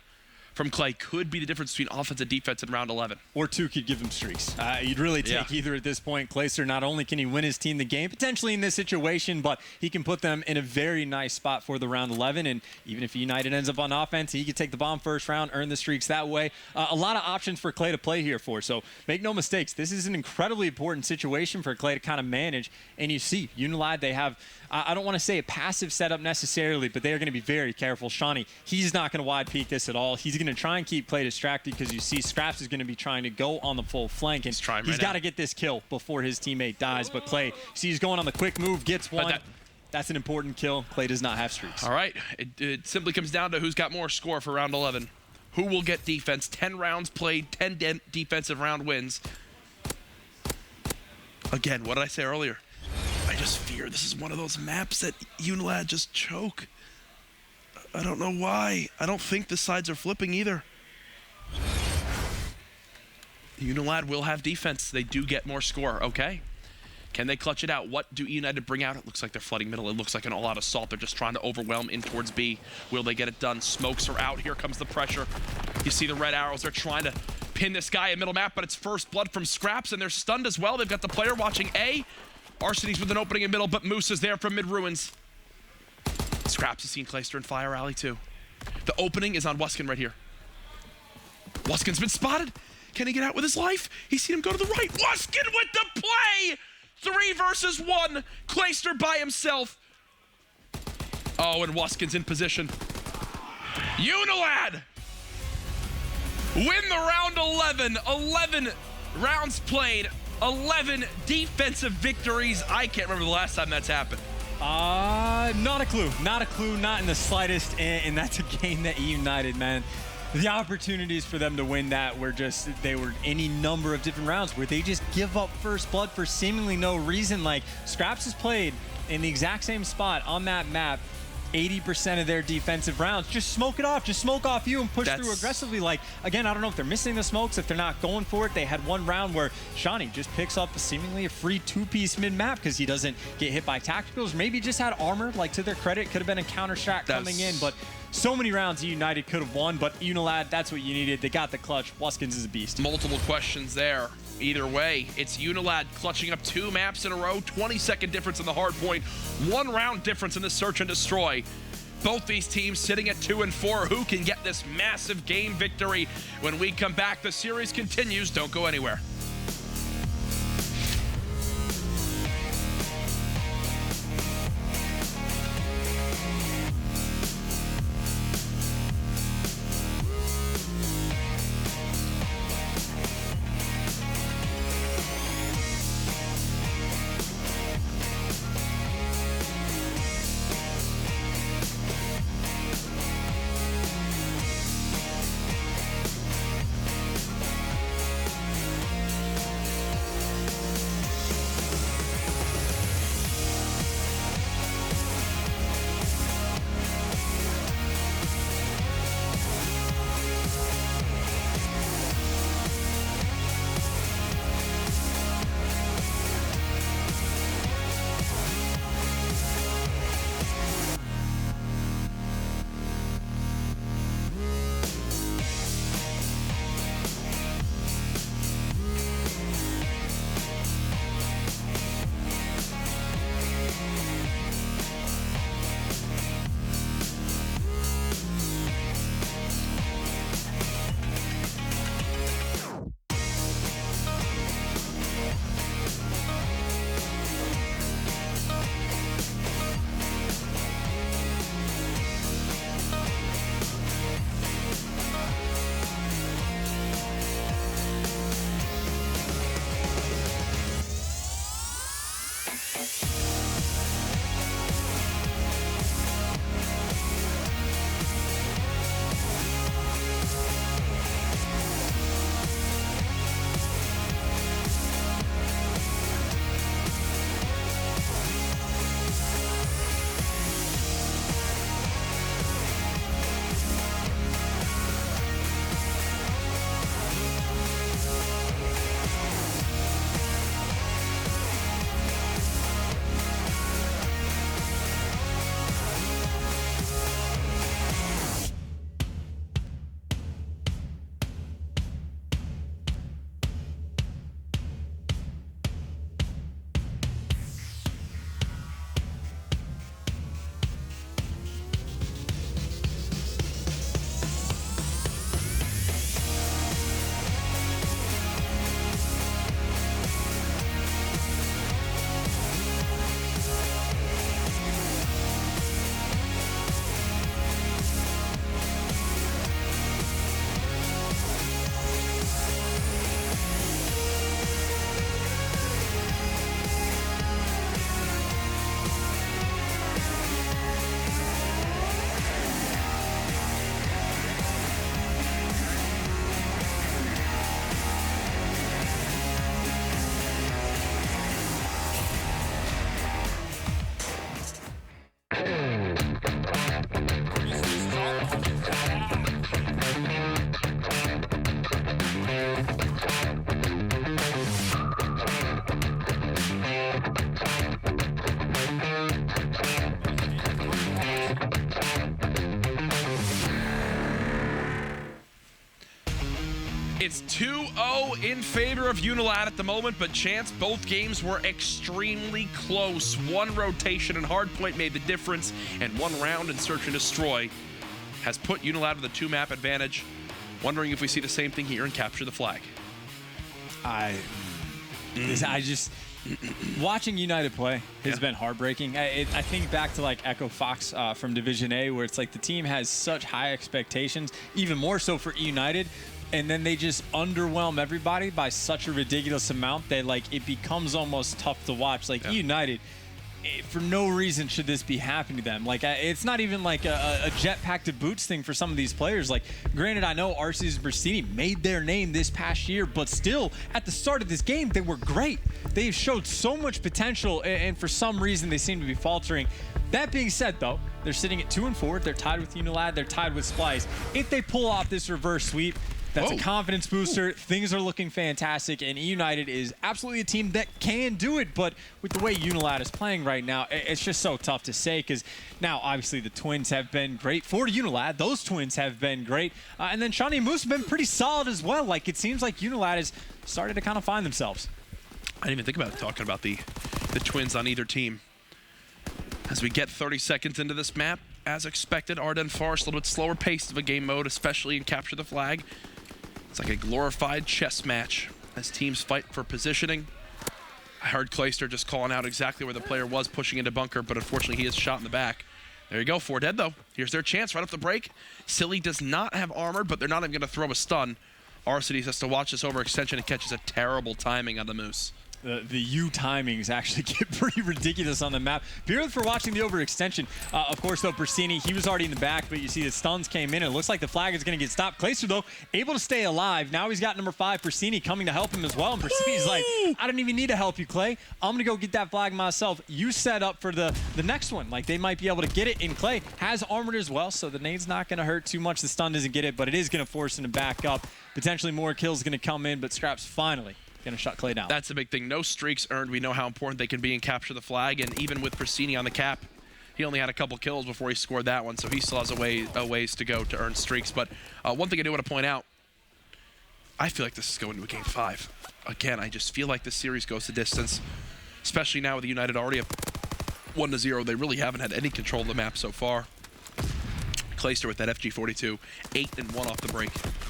from Clay could be the difference between offense and defense in round 11. Or 2 could give him streaks. You'd really take either at this point. Clayster, not only can he win his team the game, potentially in this situation, but he can put them in a very nice spot for the round 11. And even if United ends up on offense, he could take the bomb first round, earn the streaks that way. A lot of options for Clay to play here for. So make no mistakes, this is an incredibly important situation for Clay to kind of manage. And you see, UNILAD, they have, I don't want to say a passive setup necessarily, but they are going to be very careful. Shawnee, he's not going to wide peek this at all. He's going to try and keep Clay distracted because you see Scraps is going to be trying to go on the full flank, and he's got to get this kill before his teammate dies. But Clay, see, he's going on the quick move, gets one. That's an important kill. Clay does not have streaks. All right, it simply comes down to who's got more score for round 11. Who will get defense? 10 rounds played, 10 defensive round wins. Again, what did I say earlier? I just fear this is one of those maps that UNILAD just choke. I don't know why. I don't think the sides are flipping either. UNILAD will have defense. They do get more score. Okay. Can they clutch it out? What do United bring out? It looks like they're flooding middle. It looks like an all-out assault. They're just trying to overwhelm in towards B. Will they get it done? Smokes are out. Here comes the pressure. You see the red arrows. They're trying to pin this guy in middle map, but it's first blood from Scraps, and they're stunned as well. They've got the player watching A. Arseny's with an opening in middle, but Moose is there from mid-ruins. Scraps has seen Clayster and Fire Rally too. The opening is on Wuskin right here. Wuskin's been spotted. Can he get out with his life? He's seen him go to the right. Wuskin with the play! 3 versus 1. Clayster by himself. Oh, and Wuskin's in position. UNILAD win the round 11. 11 rounds played. 11 defensive victories. I can't remember the last time that's happened. Not a clue. Not a clue, not in the slightest. And that's a game that eUnited, man. The opportunities for them to win that were they were any number of different rounds where they just give up first blood for seemingly no reason. Like, Scraps has played in the exact same spot on that map 80% of their defensive rounds. Just smoke it off. Just smoke off you and push through aggressively. Like, again, I don't know if they're missing the smokes, if they're not going for it. They had one round where Shawnee just picks up seemingly a free two-piece mid-map because he doesn't get hit by tacticals. Maybe just had armor. Like, to their credit, could have been a counter strat coming in. But so many rounds United could have won. But UNILAD, that's what you needed. They got the clutch. Wuskins is a beast. Multiple questions there. Either way, it's UNILAD clutching up 2 maps in a row, 20-second difference in the hard point, 1 round difference in the search and destroy. Both these teams sitting at 2 and 4. Who can get this massive game victory? When we come back, the series continues. Don't go anywhere. It's 2-0 in favor of UNILAD at the moment, but Chance, both games were extremely close. One rotation and hardpoint made the difference, and one round in search and destroy has put UNILAD with a 2-map advantage. Wondering if we see the same thing here and capture the flag. I just watching United play has been heartbreaking. I think back to like Echo Fox from Division A, where it's like the team has such high expectations, even more so for eUnited, and then they just underwhelm everybody by such a ridiculous amount that like it becomes almost tough to watch. Like eUnited, for no reason should this be happening to them. Like, it's not even like a jetpack to boots thing for some of these players. Like, granted, I know Arceus Brasini made their name this past year, but still, at the start of this game, they were great. They've showed so much potential, and for some reason, they seem to be faltering. That being said, though, they're sitting at 2-4. They're tied with UNILAD. They're tied with Splice. If they pull off this reverse sweep, that's a confidence booster. Things are looking fantastic, and eUnited is absolutely a team that can do it, but with the way UNILAD is playing right now, it's just so tough to say, because now, obviously, the Twins have been great for UNILAD. Those Twins have been great. And then Shawnee and Moose have been pretty solid as well. Like, it seems like UNILAD has started to kind of find themselves. I didn't even think about talking about the Twins on either team. As we get 30 seconds into this map, as expected, Ardennes Forest, a little bit slower pace of a game mode, especially in Capture the Flag. It's like a glorified chess match as teams fight for positioning. I heard Clayster just calling out exactly where the player was pushing into bunker, but unfortunately he is shot in the back. There you go, 4 dead though. Here's their chance right off the break. Silly does not have armor, but they're not even going to throw a stun. Arceus has to watch this overextension and catches a terrible timing on the Moose. The U timings actually get pretty ridiculous on the map. Purely for watching the overextension. Of course, though, Brasini, he was already in the back, but you see the stuns came in. It looks like the flag is going to get stopped. Clayster, though, able to stay alive. Now he's got number 5, Brasini, coming to help him as well. And Brasini's like, I don't even need to help you, Clay. I'm going to go get that flag myself. You set up for the next one. Like, they might be able to get it. And Clay has armored as well, so the nade's not going to hurt too much. The stun doesn't get it, but it is going to force him to back up. Potentially more kills going to come in, but Scraps finally going to shut Clay down. That's a big thing. No streaks earned. We know how important they can be in Capture the Flag, and even with Brasini on the cap, he only had a couple kills before he scored that one, so he still has a ways to go to earn streaks. But one thing I do want to point out, I feel like this is going to a Game 5. Again, I just feel like this series goes the distance, especially now with the United already up 1-0. They really haven't had any control of the map so far. Clayster with that FG42, 8-1 off the break.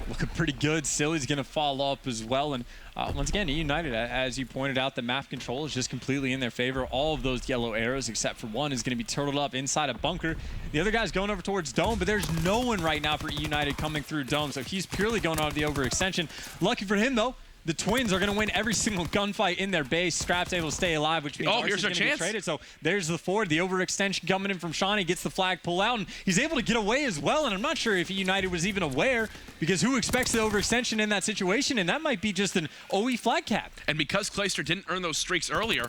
Looking pretty good. Silly's going to fall up as well. And once again, eUnited, as you pointed out, the map control is just completely in their favor. All of those yellow arrows, except for one, is going to be turtled up inside a bunker. The other guy's going over towards Dome, but there's no one right now for eUnited coming through Dome, so he's purely going out of the overextension. Lucky for him, though, the Twins are going to win every single gunfight in their base. Scrap's able to stay alive, which means here's their chance. Traded. So there's the forward, the overextension coming in from Shawnee, gets the flag pull out, and he's able to get away as well. And I'm not sure if United was even aware, because who expects the overextension in that situation? And that might be just an OE flag cap. And because Clayster didn't earn those streaks earlier,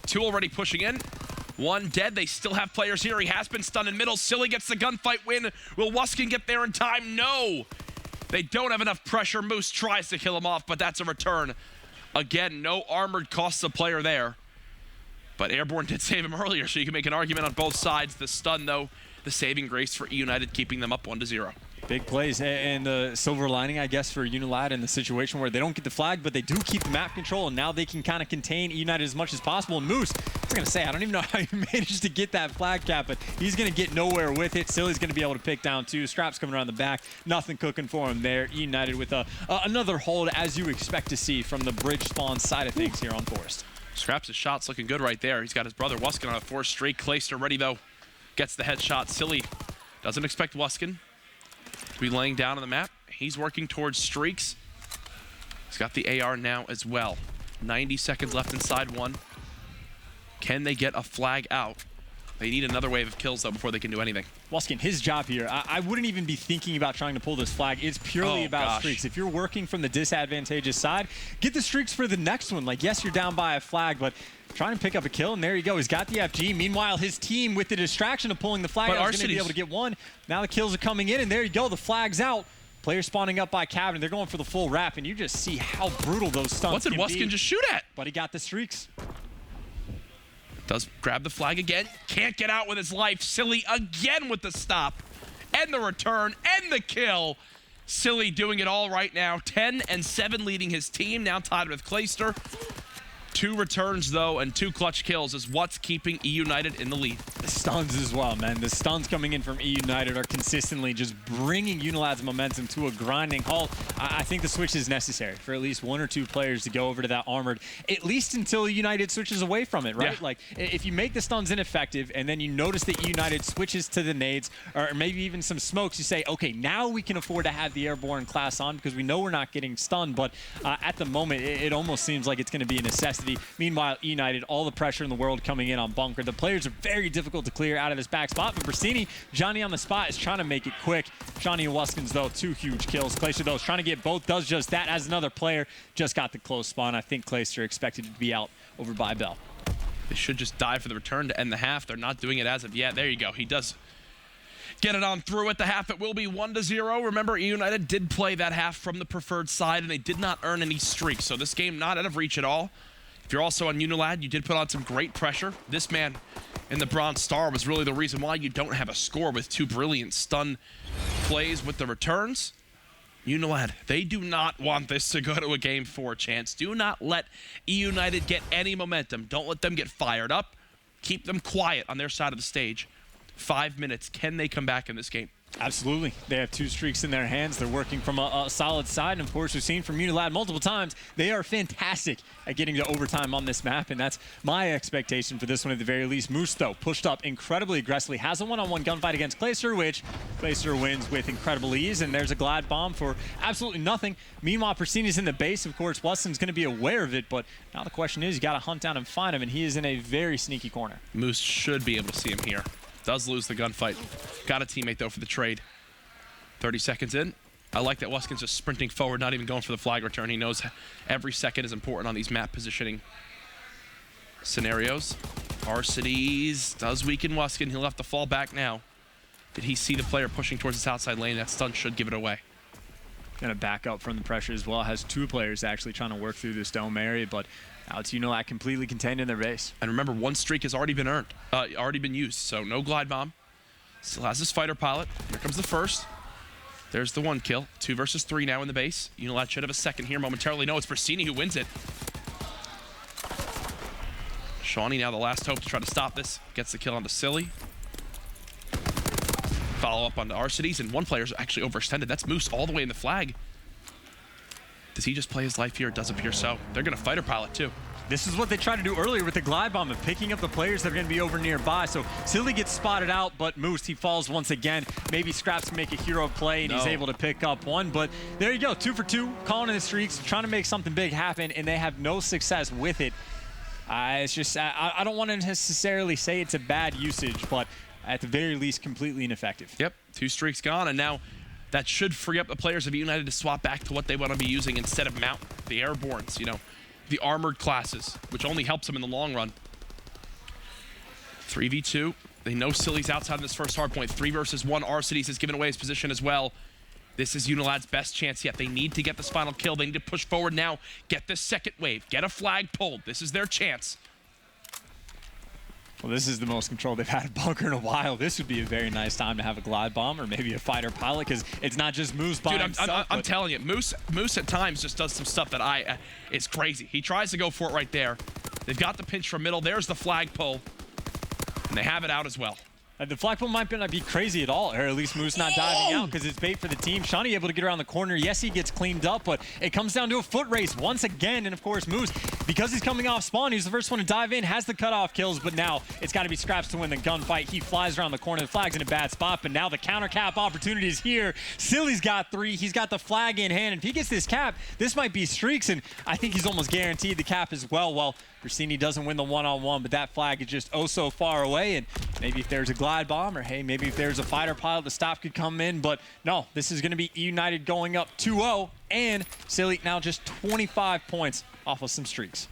2 already pushing in, 1 dead. They still have players here. He has been stunned in middle. Silly gets the gunfight win. Will Wuskin get there in time? No. They don't have enough pressure. Moose tries to kill him off, but that's a return. Again, no armored costs a player there. But Airborne did save him earlier, so you can make an argument on both sides. The stun, though, the saving grace for eUnited, keeping them up 1-0. Big plays, and the silver lining, I guess, for UNILAD in the situation where they don't get the flag, but they do keep the map control, and now they can kind of contain eUnited as much as possible. And Moose, I was going to say, I don't even know how he managed to get that flag cap, but he's going to get nowhere with it. Silly's going to be able to pick down 2. Scraps coming around the back. Nothing cooking for him there. eUnited with another hold, as you expect to see from the bridge spawn side of things here on Forest. Scraps' shot's looking good right there. He's got his brother Wuskin on a 4th streak. Clayster ready, though. Gets the headshot. Silly doesn't expect Wuskin to be laying down on the map. He's working towards streaks. He's got the AR now as well. 90 seconds left inside 1. Can they get a flag out? They need another wave of kills, though, before they can do anything. Wuskin, his job here, I wouldn't even be thinking about trying to pull this flag. It's purely about streaks. If you're working from the disadvantageous side, get the streaks for the next one. Like, yes, you're down by a flag, but trying to pick up a kill, and there you go. He's got the FG. Meanwhile, his team, with the distraction of pulling the flag out, is going to be able to get 1. Now the kills are coming in, and there you go. The flag's out. Players spawning up by cabin. They're going for the full wrap, and you just see how brutal those stunts can be. What did Wuskin just shoot at? But he got the streaks. Does grab the flag again. Can't get out with his life. Silly again with the stop. And the return. And the kill. Silly doing it all right now. 10-7 leading his team. Now tied with Clayster. 2 returns, though, and 2 clutch kills is what's keeping eUnited in the lead. The stuns as well, man. The stuns coming in from eUnited are consistently just bringing UNILAD's momentum to a grinding halt. I think the switch is necessary for at least 1 or 2 players to go over to that armored, at least until United switches away from it, right? Yeah. Like, if you make the stuns ineffective and then you notice that United switches to the nades or maybe even some smokes, you say, okay, now we can afford to have the airborne class on because we know we're not getting stunned, but at the moment, it almost seems like it's going to be a necessity S&D. Meanwhile, eUnited, all the pressure in the world coming in on Bunker. The players are very difficult to clear out of this back spot, but Brasini, Johnny on the spot, is trying to make it quick. Johnny and Wuskins, though, 2 huge kills. Clayster, though, is trying to get both, does just that as another player. Just got the close spawn. I think Clayster expected to be out over by Bell. They should just dive for the return to end the half. They're not doing it as of yet. There you go. He does get it on through at the half. It will be 1-0. Remember, eUnited did play that half from the preferred side, and they did not earn any streaks. So this game not out of reach at all. If you're also on UNILAD, you did put on some great pressure. This man in the Bronze Star was really the reason why you don't have a score with 2 brilliant stun plays with the returns. UNILAD, they do not want this to go to a Game 4 chance. Do not let eUnited get any momentum. Don't let them get fired up. Keep them quiet on their side of the stage. 5 minutes. Can they come back in this game? Absolutely. They have 2 streaks in their hands. They're working from a solid side. And, of course, we've seen from UNILAD multiple times, they are fantastic at getting to overtime on this map. And that's my expectation for this one at the very least. Moose, though, pushed up incredibly aggressively. Has a one-on-one gunfight against Clayster, which Clayster wins with incredible ease. And there's a glide bomb for absolutely nothing. Meanwhile, Persini's in the base. Of course, Weston's going to be aware of it. But now the question is, you got to hunt down and find him. And he is in a very sneaky corner. Moose should be able to see him here. Does lose the gunfight. Got a teammate, though, for the trade. 30 seconds in. I like that Wuskins just sprinting forward, not even going for the flag return. He knows every second is important on these map positioning scenarios. Arcides does weaken Wuskin. He'll have to fall back now. Did he see the player pushing towards his outside lane? That stun should give it away. Going to back up from the pressure as well. Has 2 players actually trying to work through this dome area, but now it's UNILAD completely contained in their base. And remember, 1 streak has already been earned, already been used, so no glide bomb. Still has his fighter pilot. Here comes the first. There's the 1 kill. 2 versus 3 now in the base. UNILAD should have a second here momentarily. No, it's Brasini who wins it. Shawnee now the last hope to try to stop this. Gets the kill onto Silly. Follow up onto Arcides, and 1 player's actually overextended. That's Moose all the way in the flag. Does he just play his life here? It does appear so. They're going to fighter pilot too. This is what they tried to do earlier with the glide bomb of picking up the players that are going to be over nearby. So Silly gets spotted out, but Moose, he falls once again. Maybe Scraps can make a hero play, and he's able to pick up 1. But there you go, 2 for 2, calling in the streaks, trying to make something big happen, and they have no success with it. It's just, I don't want to necessarily say it's a bad usage, but at the very least, completely ineffective. Yep, 2 streaks gone, and now that should free up the players of UNITED to swap back to what they want to be using instead of Mount, the Airborns, you know, the armored classes, which only helps them in the long run. 3v2. They know Silly's outside of this first hardpoint. 3 versus 1. Arcides has given away his position as well. This is UNILAD's best chance yet. They need to get this final kill. They need to push forward now, get this second wave, get a flag pulled. This is their chance. Well, this is the most control they've had in Bunker in a while. This would be a very nice time to have a glide bomb or maybe a fighter pilot, because it's not just Moose by himself. I'm telling you, Moose at times just does some stuff that it's crazy. He tries to go for it right there. They've got the pinch from middle. There's the flag pull, and they have it out as well. The flagpole might not be crazy at all, or at least Moose not diving out because it's bait for the team. Shawnee able to get around the corner. Yes, he gets cleaned up, but it comes down to a foot race once again. And of course, Moose, because he's coming off spawn, he's the first one to dive in, has the cutoff kills, but now it's got to be Scraps to win the gunfight. He flies around the corner. The flag's in a bad spot, but now the counter cap opportunity is here. Silly's got 3. He's got the flag in hand. If he gets this cap, this might be streaks, and I think he's almost guaranteed the cap as well. Well, Brasini doesn't win the one-on-one, but that flag is just oh so far away, and maybe if there's a glide bomb, or hey, maybe if there's a fighter pilot, the stop could come in, but no, this is going to be eUnited going up 2-0, and Silly now just 25 points off of some streaks.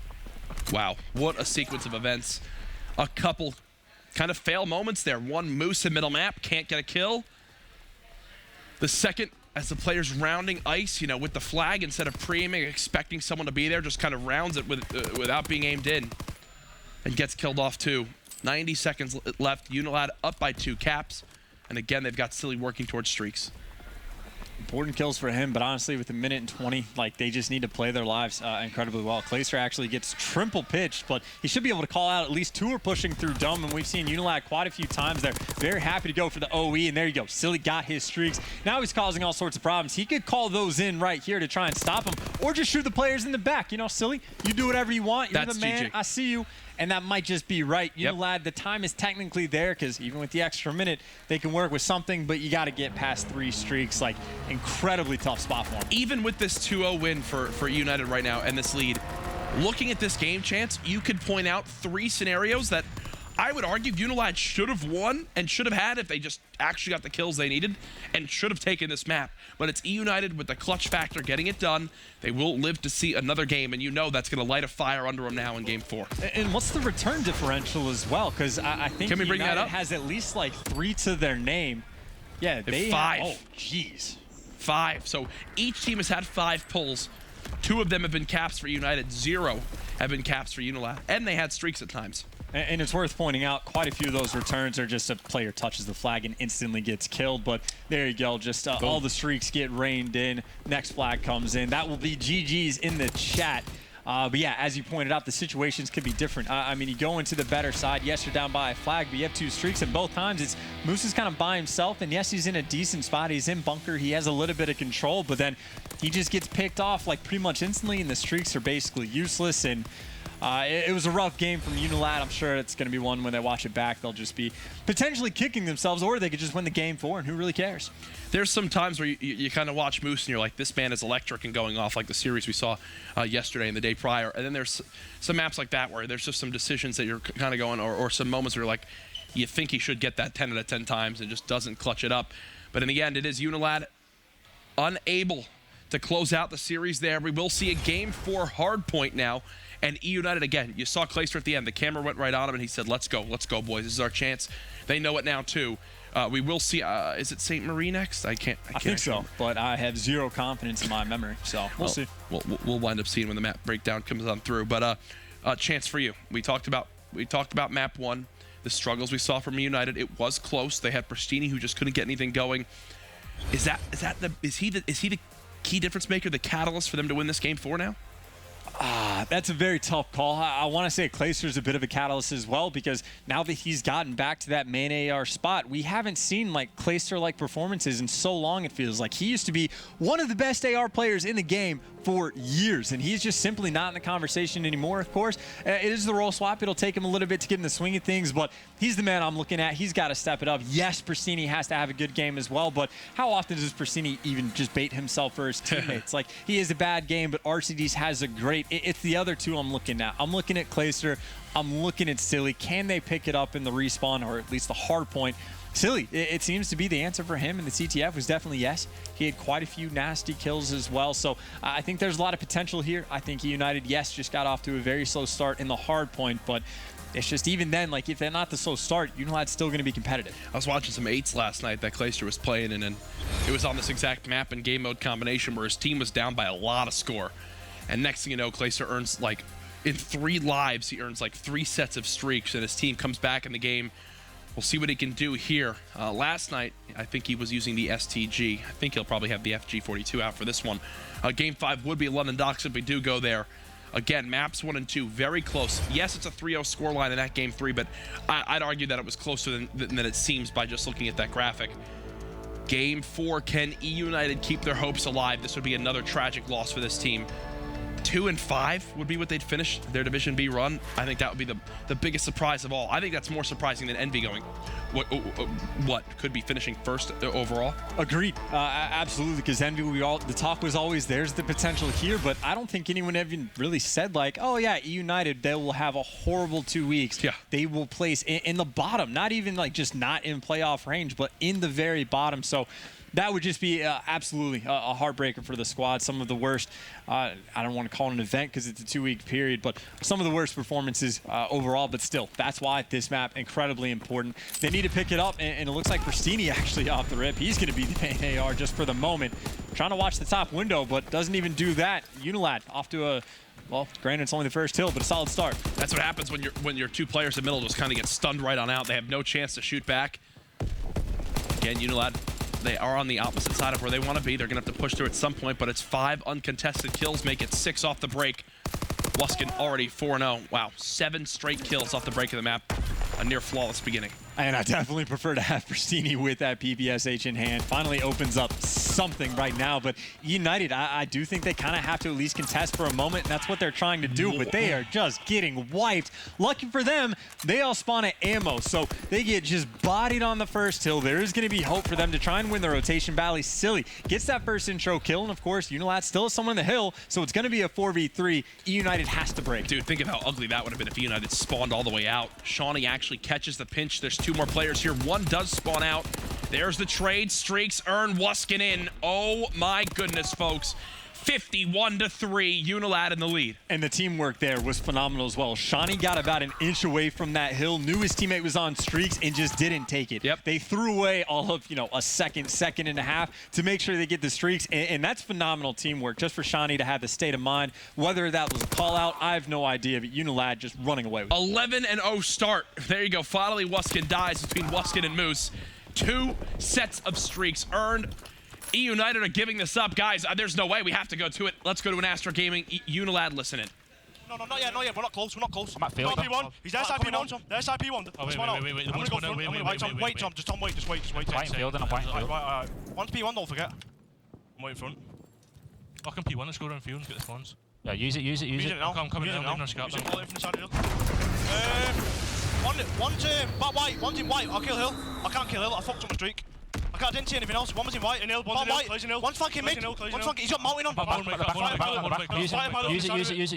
Wow, what a sequence of events. A couple kind of fail moments there. 1, Moose in middle map, can't get a kill. The second, as the player's rounding ice, you know, with the flag, instead of pre-aiming, expecting someone to be there, just kind of rounds it without being aimed in and gets killed off too. 90 seconds left. UNILAD up by 2 caps. And again, they've got Silly working towards streaks. Important kills for him, but honestly, with 1 minute and 20, like, they just need to play their lives incredibly well. Clayster actually gets triple pitched, but he should be able to call out at least 2 are pushing through dome, and we've seen UNILAD quite a few times. They're very happy to go for the OE, and there you go. Silly got his streaks. Now he's causing all sorts of problems. He could call those in right here to try and stop him, or just shoot the players in the back. You know, Silly, you do whatever you want. You're the man. GG. I see you. And that might just be right. UNILAD, the time is technically there, because even with the extra minute, they can work with something, but you got to get past 3 streaks. Like, incredibly tough spot for them. Even with this 2-0 win for UNITED right now and this lead, looking at this game, Chance, you could point out 3 scenarios that I would argue UNILAD should have won and should have had if they just actually got the kills they needed and should have taken this map. But it's eUnited with the clutch factor getting it done. They will live to see another game, and you know that's going to light a fire under them now in Game 4. And what's the return differential as well? Because I think Can we bring that up? has at least like 3 to their name. Yeah, they 5. Oh, jeez. 5. So each team has had 5 pulls. 2 of them have been caps for United. 0 have been caps for UNILAD. And they had streaks at times. And it's worth pointing out, quite a few of those returns are just a player touches the flag and instantly gets killed. But there you go, just all the streaks get reined in. Next flag comes in. That will be GG's in the chat. But yeah, as you pointed out, the situations could be different. I mean, you go into the better side. Yes, you're down by a flag, but you have 2 streaks, and both times it's Moose is kind of by himself. And yes, he's in a decent spot. He's in bunker. He has a little bit of control, but then he just gets picked off like pretty much instantly, and the streaks are basically useless. And it was a rough game from UNILAD. I'm sure it's going to be one when they watch it back, they'll just be potentially kicking themselves, or they could just win the Game 4, and who really cares? There's some times where you kind of watch Moose and you're like, this man is electric and going off, like the series we saw yesterday and the day prior. And then there's some maps like that where there's just some decisions that you're kind of going, or some moments where you're like, you think he should get that 10 out of 10 times and just doesn't clutch it up. But in the end, it is UNILAD unable to close out the series there. We will see a Game 4 hardpoint now. And eUnited, again, you saw Clayster at the end. The camera went right on him, and he said, let's go, boys. This is our chance. They know it now, too. We will see, is it Sainte Marie next? I think so, but I have 0 confidence in my memory, so we'll see. We'll wind up seeing when the map breakdown comes on through. But Chance, for you, we talked about map 1, the struggles we saw from eUnited. It was close. They had Pristini, who just couldn't get anything going. Is he the key difference maker, the catalyst for them to win this Game 4 now? That's a very tough call. I want to say Clayster's a bit of a catalyst as well, because now that he's gotten back to that main AR spot, we haven't seen like Clayster-like performances in so long. It feels like he used to be one of the best AR players in the game for years, and he's just simply not in the conversation anymore. Of course, it is the role swap. It'll take him a little bit to get in the swing of things, but he's the man I'm looking at. He's got to step it up. Yes, Pristini has to have a good game as well, but how often does Pristini even just bait himself for his teammates? Like, he has a bad game, but RCDs has a great. It's the other 2 I'm looking at. I'm looking at Clayster. I'm looking at Silly. Can they pick it up in the respawn, or at least the hard point? Silly, it seems to be the answer for him, and the CTF was definitely yes. He had quite a few nasty kills as well, so I think there's a lot of potential here. I think eUnited, yes, just got off to a very slow start in the hard point, but it's just even then, like, if they're not the slow start, UNILAD's still going to be competitive. I was watching some 8s last night that Clayster was playing in, and it was on this exact map and game mode combination where his team was down by a lot of score. And next thing you know, Clayster earns, like, in 3 lives, he earns, like, 3 sets of streaks, and his team comes back in the game. We'll see what he can do here. Last night, I think he was using the STG. I think he'll probably have the FG42 out for this one. Game 5 would be London Docks if we do go there. Again, maps 1 and 2, very close. Yes, it's a 3-0 scoreline in that Game 3, but I'd argue that it was closer than it seems by just looking at that graphic. Game 4, can eUnited keep their hopes alive? This would be another tragic loss for this team. 2 and 5 would be what they'd finish their Division B run. I think that would be the biggest surprise of all. I think that's more surprising than Envy going, what could be finishing first overall. Agreed, absolutely, because Envy, the talk was always there's the potential here, but I don't think anyone even really said like, oh yeah, eUnited, they will have a horrible 2 weeks. Yeah. They will place in the bottom, not even like just not in playoff range, but in the very bottom. So that would just be absolutely a heartbreaker for the squad. Some of the worst, I don't want to call it an event because it's a 2-week period, but some of the worst performances overall. But still, that's why this map incredibly important. They need to pick it up, and it looks like Pristini actually off the rip. He's going to be the main AR just for the moment. Trying to watch the top window, but doesn't even do that. UNILAD off to a, well, granted it's only the first hill, but a solid start. That's what happens when your 2 players in the middle just kind of get stunned right on out. They have no chance to shoot back. Again, UNILAD, they are on the opposite side of where they want to be. They're going to have to push through at some point, but it's 5 uncontested kills, make it 6 off the break. Luskin already 4-0. Wow, 7 straight kills off the break of the map. A near flawless beginning. And I definitely prefer to have Pristini with that PPSH in hand. Finally opens up something right now, but United, I do think they kind of have to at least contest for a moment, and that's what they're trying to do, but they are just getting wiped. Lucky for them, they all spawn at ammo, so they get just bodied on the first hill. There is going to be hope for them to try and win the rotation battle. Silly gets that first intro kill, and of course, UNILAD still has someone on the hill, so it's going to be a 4v3. United has to break. Dude, think of how ugly that would have been if United spawned all the way out. Shawnee actually catches the pinch. There's 2 more players here. One does spawn out. There's the trade. Streaks earn Wuskin in. Oh my goodness, folks. 51-3, UNILAD in the lead. And the teamwork there was phenomenal as well. Shawnee got about an inch away from that hill, knew his teammate was on streaks, and just didn't take it. Yep. They threw away all of, a second and a half to make sure they get the streaks, and that's phenomenal teamwork just for Shawnee to have the state of mind. Whether that was a call-out, I have no idea, but UNILAD just running away with it. 11-0 start. There you go. Finally, Wuskin dies between Wuskin and Moose. 2 sets of streaks earned. eUnited are giving this up. Guys, there's no way. We have to go to it. Let's go to an Astra Gaming. UNILAD, listen in. No, not yet. We're not close. I'm at field. P1. He's there, side P1. There's side P1. Oh, wait. I'm gonna go front. Wait, Tom. Just wait. Fighting field and I'm fighting field. Right. One's P1, don't forget. I'm waiting front. Fucking P1, let's go around field and get the spawns. Yeah, use it. Use it now. I'm coming Use it down, now. leaving our scalp. Use it all in from the side of the hill. One's back white. One's in white. I'll kill Hill. I can't kill Hill. I fucked up my streak. I didn't see anything else. One was in white. One's in Hill. One's flanking mid. One's flanking. He's got mountain on. Use it. Use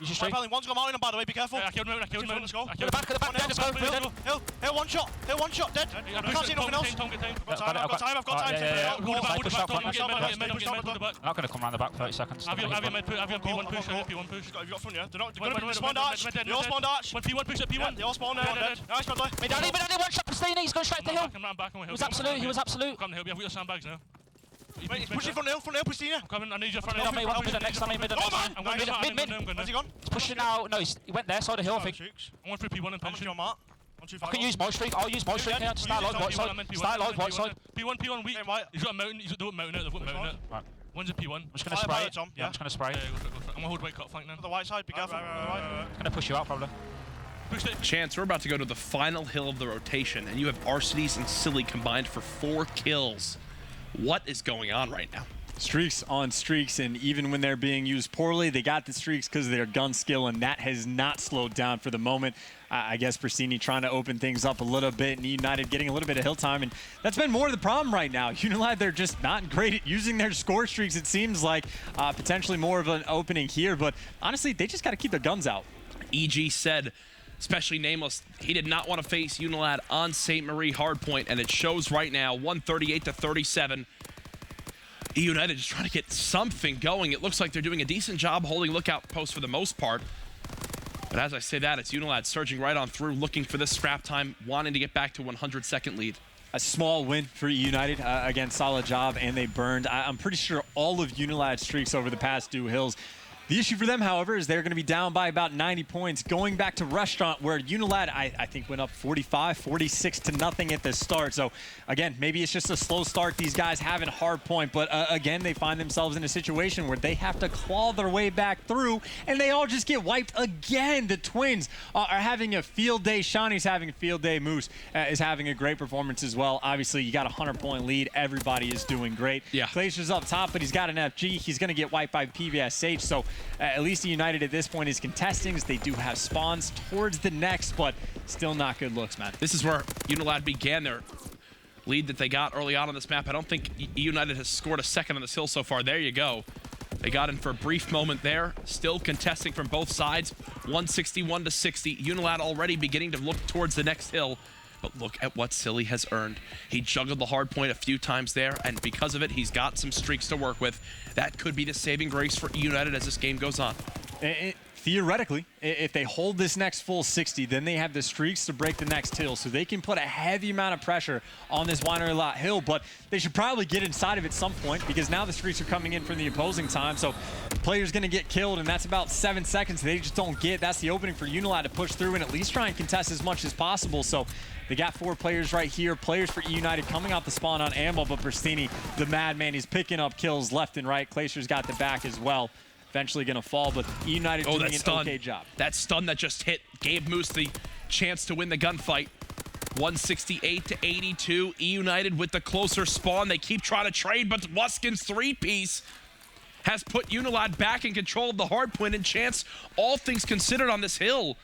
your straight. One's got mountain on, by the way. Be careful. I killed Mountain. Let's go. At the back, let's go. Hill, one shot. Dead. I can't see nothing else. I've got time. Yeah. I'm not going to come around the back 30 seconds. Have your P1 push. P1 push. Have you got front, yeah? They're going to spawn arch. They all spawned arch. P1 push at P1. They all spawned there. Dead. Nice, Bradley. Medani, one shot Pristini. He's going straight to hill. He was absolute. Come to hill. I've got your sandbags now. Wait, push it front hill, Pristina. I'm coming. I need your front Mid, hill. I'll be the next. I'm going Mid. Where's he gone? He's pushing now. No, he went there, side of the hill, I think. I want through P1 and How much pension. your mark? I can use my streak. I'll use my streak here. Start live right side. Start live right side. P1 weak. He's got a mountain. He's got mountain out. They've got mountain out. Right. One's a P1. I'm just going to spray it. Yeah. I'm just going to spray it. Yeah, go for it. I'm going to hold right cut flank now. The white side, be careful. I'm going to push you out, probably. Push it. Chance, we're about to go to the final hill of the rotation, and you have Arcides and Silly combined for 4 kills. What is going on right now? Streaks on streaks, and even when they're being used poorly, they got the streaks because of their gun skill, and that has not slowed down for the moment. I guess Pristini trying to open things up a little bit, and United getting a little bit of hill time, and that's been more of the problem right now. UNILAD, they're just not great at using their score streaks, it seems like. Potentially more of an opening here, but honestly, they just got to keep their guns out. EG said, especially Nameless, he did not want to face UNILAD on Sainte Marie hardpoint, and it shows right now, 138-37. eUnited just trying to get something going. It looks like they're doing a decent job holding lookout posts for the most part. But as I say that, it's UNILAD surging right on through, looking for this scrap time, wanting to get back to 100-second lead. A small win for eUnited. Again, solid job, and they burned. I'm pretty sure all of UNILAD's streaks over the past 2 hills. The issue for them, however, is they're going to be down by about 90 points going back to Restaurant, where UNILAD, I think, went up 46-0 at the start. So, again, maybe it's just a slow start. These guys having hard point, but again, they find themselves in a situation where they have to claw their way back through, and they all just get wiped again. The Twins are having a field day. Shawnee's having a field day. Moose is having a great performance as well. Obviously, you got a 100-point lead. Everybody is doing great. Yeah. Glacier's up top, but he's got an FG. He's going to get wiped by PVSH, so at least United at this point is contesting. They do have spawns towards the next, but still not good looks, man. This is where UNILAD began their lead that they got early on this map. I don't think United has scored a second on this hill so far. There you go. They got in for a brief moment there. Still contesting from both sides. 161-60. UNILAD already beginning to look towards the next hill. But look at what Silly has earned. He juggled the hard point a few times there, and because of it, he's got some streaks to work with. That could be the saving grace for United as this game goes on. Theoretically, if they hold this next full 60, then they have the streaks to break the next hill, so they can put a heavy amount of pressure on this Winery Lot hill, but they should probably get inside of it at some point, because now the streaks are coming in from the opposing time, so the player's going to get killed, and that's about 7 seconds they just don't get. That's the opening for UNILAD to push through and at least try and contest as much as possible. So they got 4 players right here. Players for eUnited coming out the spawn on ammo, but Pristini, the madman, he's picking up kills left and right. Glacier's got the back as well. Eventually going to fall, but eUnited doing an okay job. That stun that just hit gave Moose the chance to win the gunfight. 168 to 82. eUnited with the closer spawn. They keep trying to trade, but Wuskin's three-piece has put UNILAD back in control of the hardpoint, and Chance, all things considered on this hill,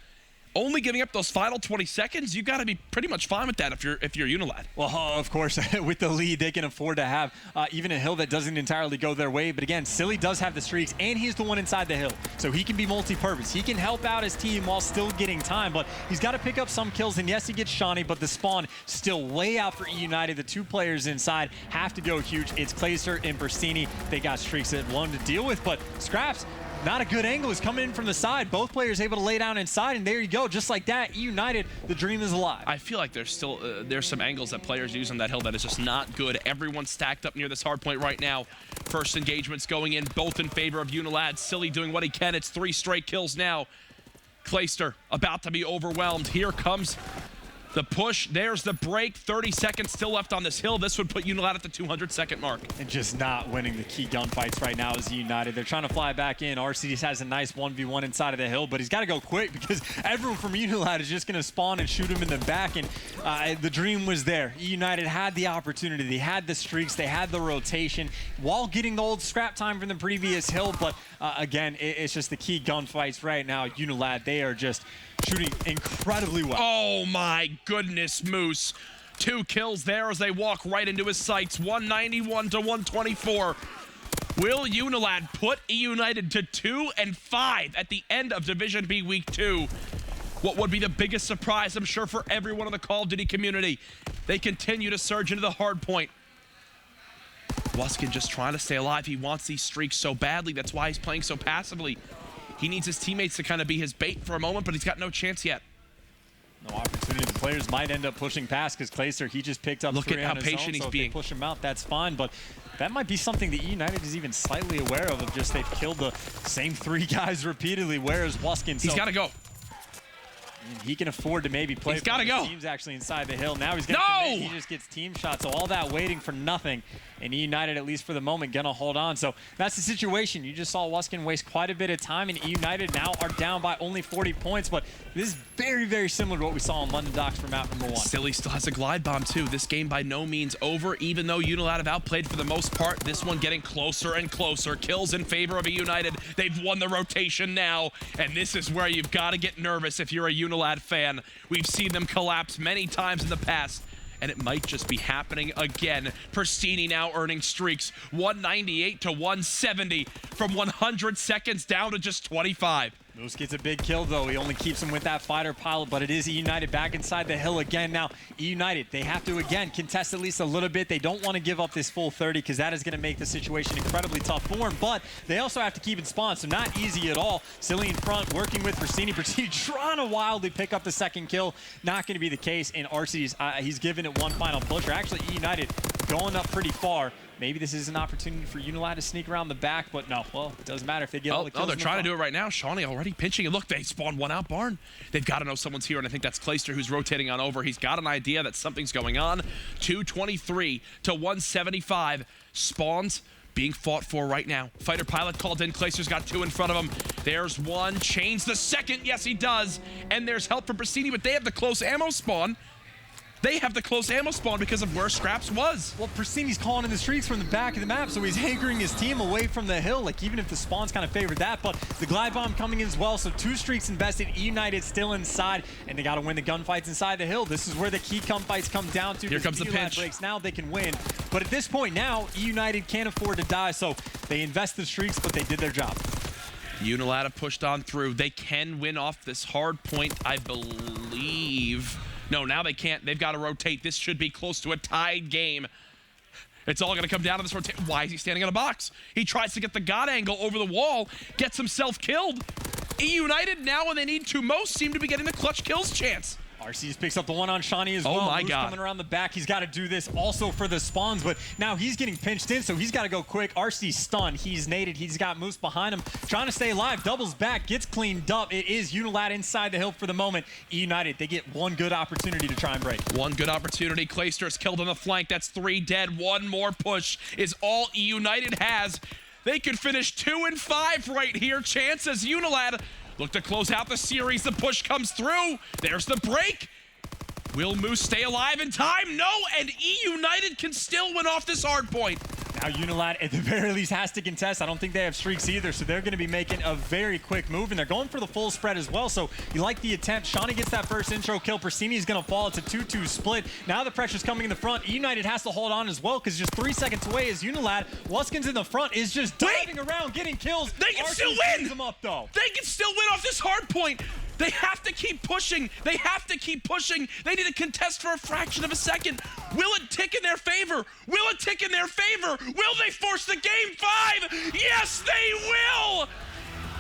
only giving up those final 20 seconds, you got to be pretty much fine with that if you're UNILAD. Well, of course, with the lead, they can afford to have even a hill that doesn't entirely go their way. But again, Silly does have the streaks, and he's the one inside the hill. So he can be multi-purpose. He can help out his team while still getting time, but he's got to pick up some kills. And yes, he gets Shawnee, but the spawn still way out for eUnited. The two players inside have to go huge. It's Clayster and Bristini. They got streaks that one to deal with, but Scraps, not a good angle, is coming in from the side. Both players able to lay down inside, and there you go. Just like that, eUnited, the dream is alive. I feel like there's still there's some angles that players use on that hill that is just not good. Everyone's stacked up near this hard point right now. First engagements going in, both in favor of UNILAD. Silly doing what he can. It's 3 straight kills now. Clayster about to be overwhelmed. Here comes the push. There's the break. 30 seconds still left on this hill. This would put UNILAD at the 200-second mark. And just not winning the key gunfights right now is eUnited. They're trying to fly back in. RCDS has a nice 1v1 inside of the hill, but he's got to go quick because everyone from UNILAD is just going to spawn and shoot him in the back. And the dream was there. eUnited had the opportunity. They had the streaks. They had the rotation while getting the old scrap time from the previous hill. But again, it's just the key gunfights right now. UNILAD, they are just shooting incredibly well. Oh my goodness, Moose. 2 kills there as they walk right into his sights. 191 to 124. Will UNILAD put eUnited to 2 and 5 at the end of Division B Week 2? What would be the biggest surprise, I'm sure, for everyone in the Call of Duty community? They continue to surge into the hard point. Wuskin just trying to stay alive. He wants these streaks so badly. That's why he's playing so passively. He needs his teammates to kind of be his bait for a moment, but he's got no chance yet. No opportunity. The players might end up pushing past because Clayster, he just picked up Look 3 at how on his patient own, he's so if being. they push him out, that's fine, but that might be something that eUnited is even slightly aware of just they've killed the same 3 guys repeatedly, whereas Wuskin, He's got to go. he can afford to maybe play. He's got to go. Team's actually inside the hill. Now he's going to commit. He just gets team shots. So all that waiting for nothing. And eUnited, at least for the moment, going to hold on. So that's the situation. You just saw Wuskin waste quite a bit of time, and eUnited now are down by only 40 points. But this is very, very similar to what we saw on London Docks for map number 1. Silly still has a glide bomb, too. This game by no means over, even though UNILAD have outplayed for the most part. This one getting closer and closer. Kills in favor of eUnited. They've won the rotation now, and this is where you've got to get nervous if you're a UNILAD fan. We've seen them collapse many times in the past, and it might just be happening again. Pristini now earning streaks. 198 to 170 from 100 seconds down to just 25. Moose gets a big kill, though. He only keeps him with that fighter pilot, but it is eUnited back inside the hill again. Now, eUnited, they have to, again, contest at least a little bit. They don't want to give up this full 30 because that is going to make the situation incredibly tough for them, but they also have to keep it spawned, so not easy at all. Silly in front, working with Bristini. Bristini trying to wildly pick up the second kill. Not going to be the case, and RC's, he's giving it one final push, or actually eUnited going up pretty far. Maybe this is an opportunity for UNILAD to sneak around the back, but no. Well, it doesn't matter if they get all the kills. Oh, they're trying to do it right now. Shawnee already pinching. And look, they spawned one out, Barn. They've got to know someone's here, and I think that's Clayster who's rotating on over. He's got an idea that something's going on. 223 to 175. Spawns being fought for right now. Fighter pilot called in. Clayster's got 2 in front of him. There's one. Chains the second. Yes, he does. And there's help from Bristini, but they have the close ammo spawn. They have the close ammo spawn because of where Scraps was. Well, Pristini's calling in the streaks from the back of the map, so he's anchoring his team away from the hill, like even if the spawns kind of favored that, but the glide bomb coming in as well, so 2 streaks invested, eUnited still inside, and they got to win the gunfights inside the hill. This is where the key gunfights come down to. Here comes the pinch. Breaks. Now they can win, but at this point now, eUnited can't afford to die, so they invest the streaks, but they did their job. UNILAD have pushed on through. They can win off this hard point, I believe. No, now they can't. They've got to rotate. This should be close to a tied game. It's all going to come down to this rotation. Why is he standing in a box? He tries to get the God angle over the wall, gets himself killed. eUnited now, when they need to most, seem to be getting the clutch kills chance. RC's picks up the one on Shawnee as well. Oh my Moose God. coming around the back. He's got to do this also for the spawns, but now he's getting pinched in, so he's got to go quick. RC's stunned. He's naded. He's got Moose behind him, trying to stay alive. Doubles back, gets cleaned up. It is UNILAD inside the hill for the moment. eUnited, they get one good opportunity to try and break. One good opportunity. Clayster's killed on the flank. That's 3 dead. One more push is all eUnited has. They could finish 2 and 5 right here. Chance as UNILAD look to close out the series. The push comes through. There's the break. Will Moose stay alive in time? No, and eUnited can still win off this hard point. Now UNILAD at the very least has to contest. I don't think they have streaks either, so they're going to be making a very quick move, and they're going for the full spread as well, so you like the attempt. Shawnee gets that first intro kill. Persini's going to fall. It's a 2-2 split. Now the pressure's coming in the front. eUnited has to hold on as well, because just 3 seconds away is UNILAD. Wuskins in the front is just diving around, getting kills. They can still win! Them up, though. They can still win off this hard point. They have to keep pushing. They have to keep pushing. They need to contest for a fraction of a second. Will it tick in their favor? Will it tick in their favor? Will they force the game 5? Yes, they will!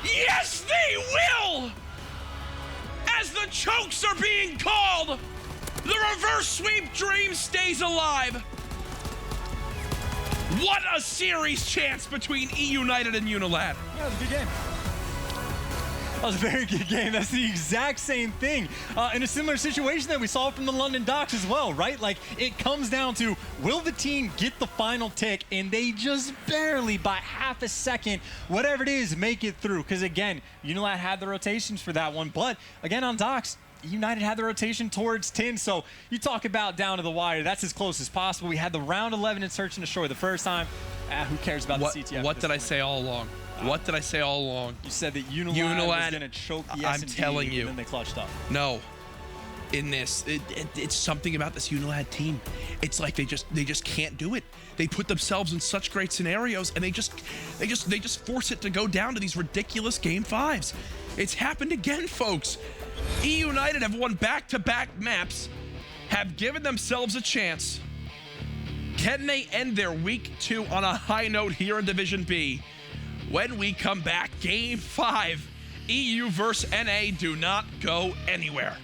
Yes, they will! As the chokes are being called, the reverse sweep dream stays alive. What a series chance between eUnited and UNILAD. Yeah, it was a good game. That was a very good game. That's the exact same thing in a similar situation that we saw from the London Docks as well, right? Like, it comes down to, will the team get the final tick, and they just barely, by half a second, whatever it is, make it through. Because, again, UNILAD had the rotations for that one. But, again, on Docks, United had the rotation towards 10, so you talk about down to the wire. That's as close as possible. We had the round 11 in Search and Destroy the first time. Who cares about the CTF? What did I say all along? What did I say all along? You said that UNILAD was going to choke the S&D, I'm telling you. And then they clutched up. No. In this, it's something about this UNILAD team. It's like they just can't do it. They put themselves in such great scenarios, and they just force it to go down to these ridiculous game 5s. It's happened again, folks. eUnited have won back-to-back maps, have given themselves a chance. Can they end their week 2 on a high note here in Division B? When we come back, Game 5, EU versus NA. Do not go anywhere.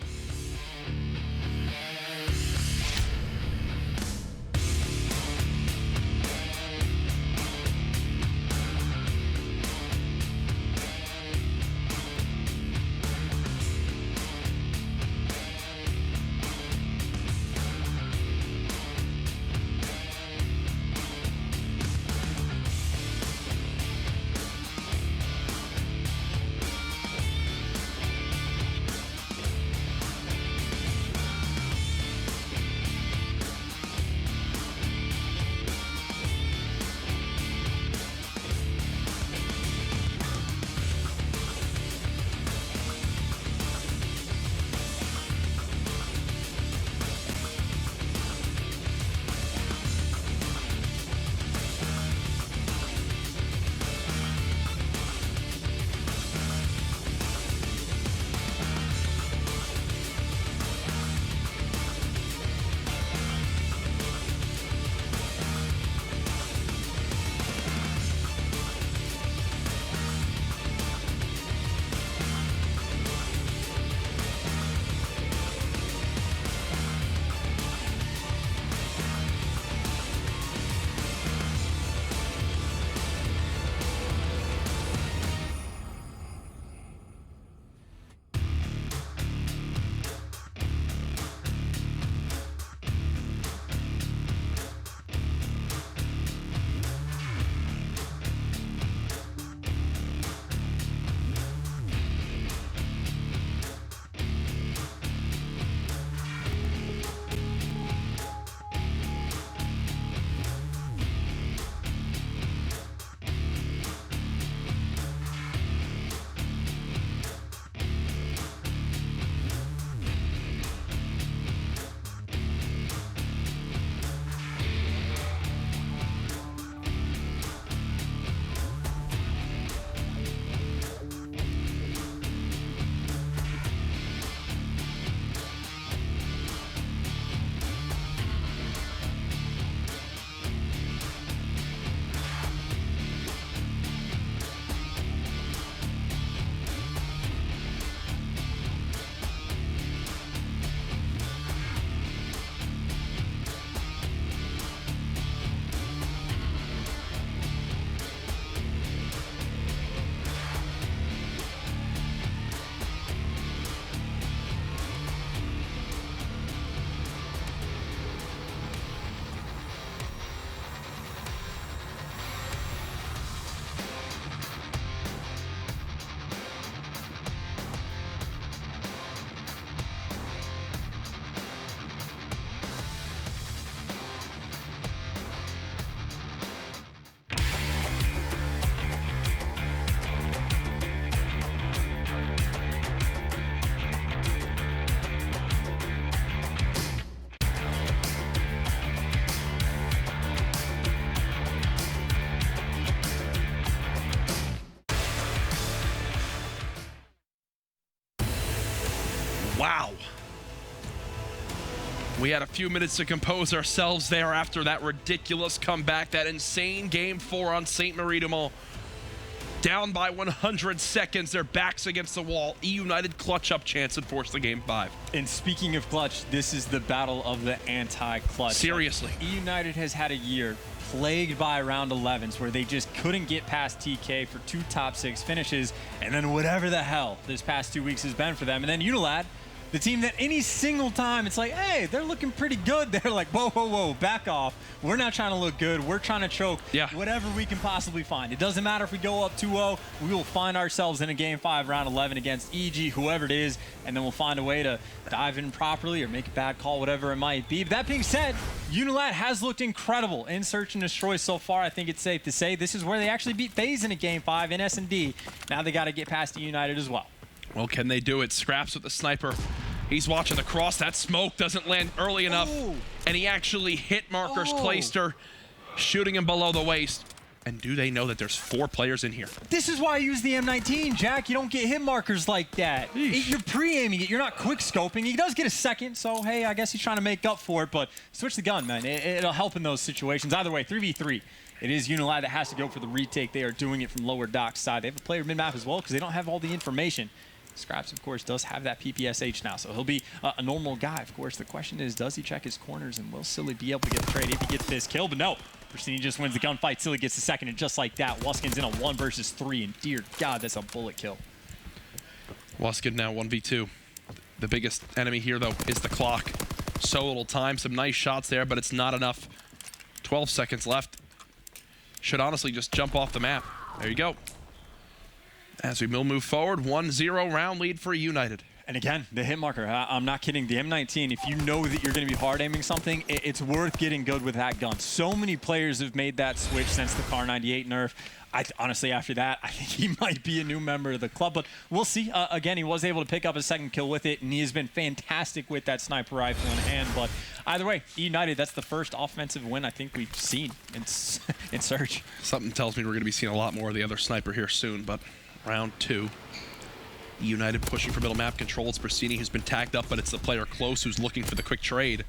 We had a few minutes to compose ourselves there after that ridiculous comeback, that insane Game 4 on Sainte Marie down by 100 seconds, their backs against the wall. eUnited clutch up chance and force the Game 5. And speaking of clutch, this is the battle of the anti-clutch. Seriously. eUnited has had a year plagued by round 11s where they just couldn't get past TK for 2 top 6 finishes, and then whatever the hell this past 2 weeks has been for them. And then UNILAD, the team that any single time it's like, hey, they're looking pretty good. They're like, whoa, whoa, whoa, back off. We're not trying to look good. We're trying to choke whatever we can possibly find. It doesn't matter if we go up 2-0. We will find ourselves in a Game 5, round 11 against EG, whoever it is, and then we'll find a way to dive in properly or make a bad call, whatever it might be. But that being said, UNILAD has looked incredible in Search and Destroy so far. I think it's safe to say this is where they actually beat FaZe in a Game 5 in S&D. Now they got to get past eUnited as well. Well, can they do it? Scraps with the sniper. He's watching the cross. That smoke doesn't land early enough. And he actually hit Marker's Clayster, shooting him below the waist. And do they know that there's 4 players in here? This is why I use the M19, Jack. You don't get hit markers like that. You're pre-aiming it. You're not quick scoping. He does get a second, so hey, I guess he's trying to make up for it. But switch the gun, man. It'll help in those situations. Either way, 3v3. It is UNILAD that has to go for the retake. They are doing it from lower dock side. They have a player mid-map as well because they don't have all the information. Scraps, of course, does have that PPSH now, so he'll be a normal guy. Of course, the question is, does he check his corners, and will Silly be able to get the trade if he gets this kill? But no, Pristini just wins the gunfight. Silly gets the second, and just like that, Wuskin's in a 1 versus 3, and dear God, that's a bullet kill. Wuskin now 1v2. The biggest enemy here, though, is the clock. So little time, some nice shots there, but it's not enough. 12 seconds left. Should honestly just jump off the map. There you go. As we will move forward, 1-0 round lead for eUnited. And again, the hit marker, I'm not kidding. The M19, if you know that you're going to be hard aiming something, it's worth getting good with that gun. So many players have made that switch since the Car 98 nerf. Honestly, after that, I think he might be a new member of the club, but we'll see. Again, he was able to pick up a second kill with it, and he has been fantastic with that sniper rifle in hand. But either way, eUnited, that's the first offensive win I think we've seen in Search. Something tells me we're going to be seeing a lot more of the other sniper here soon, but round 2. eUnited pushing for middle map control. It's Pristini who's been tagged up, but it's the player close who's looking for the quick trade.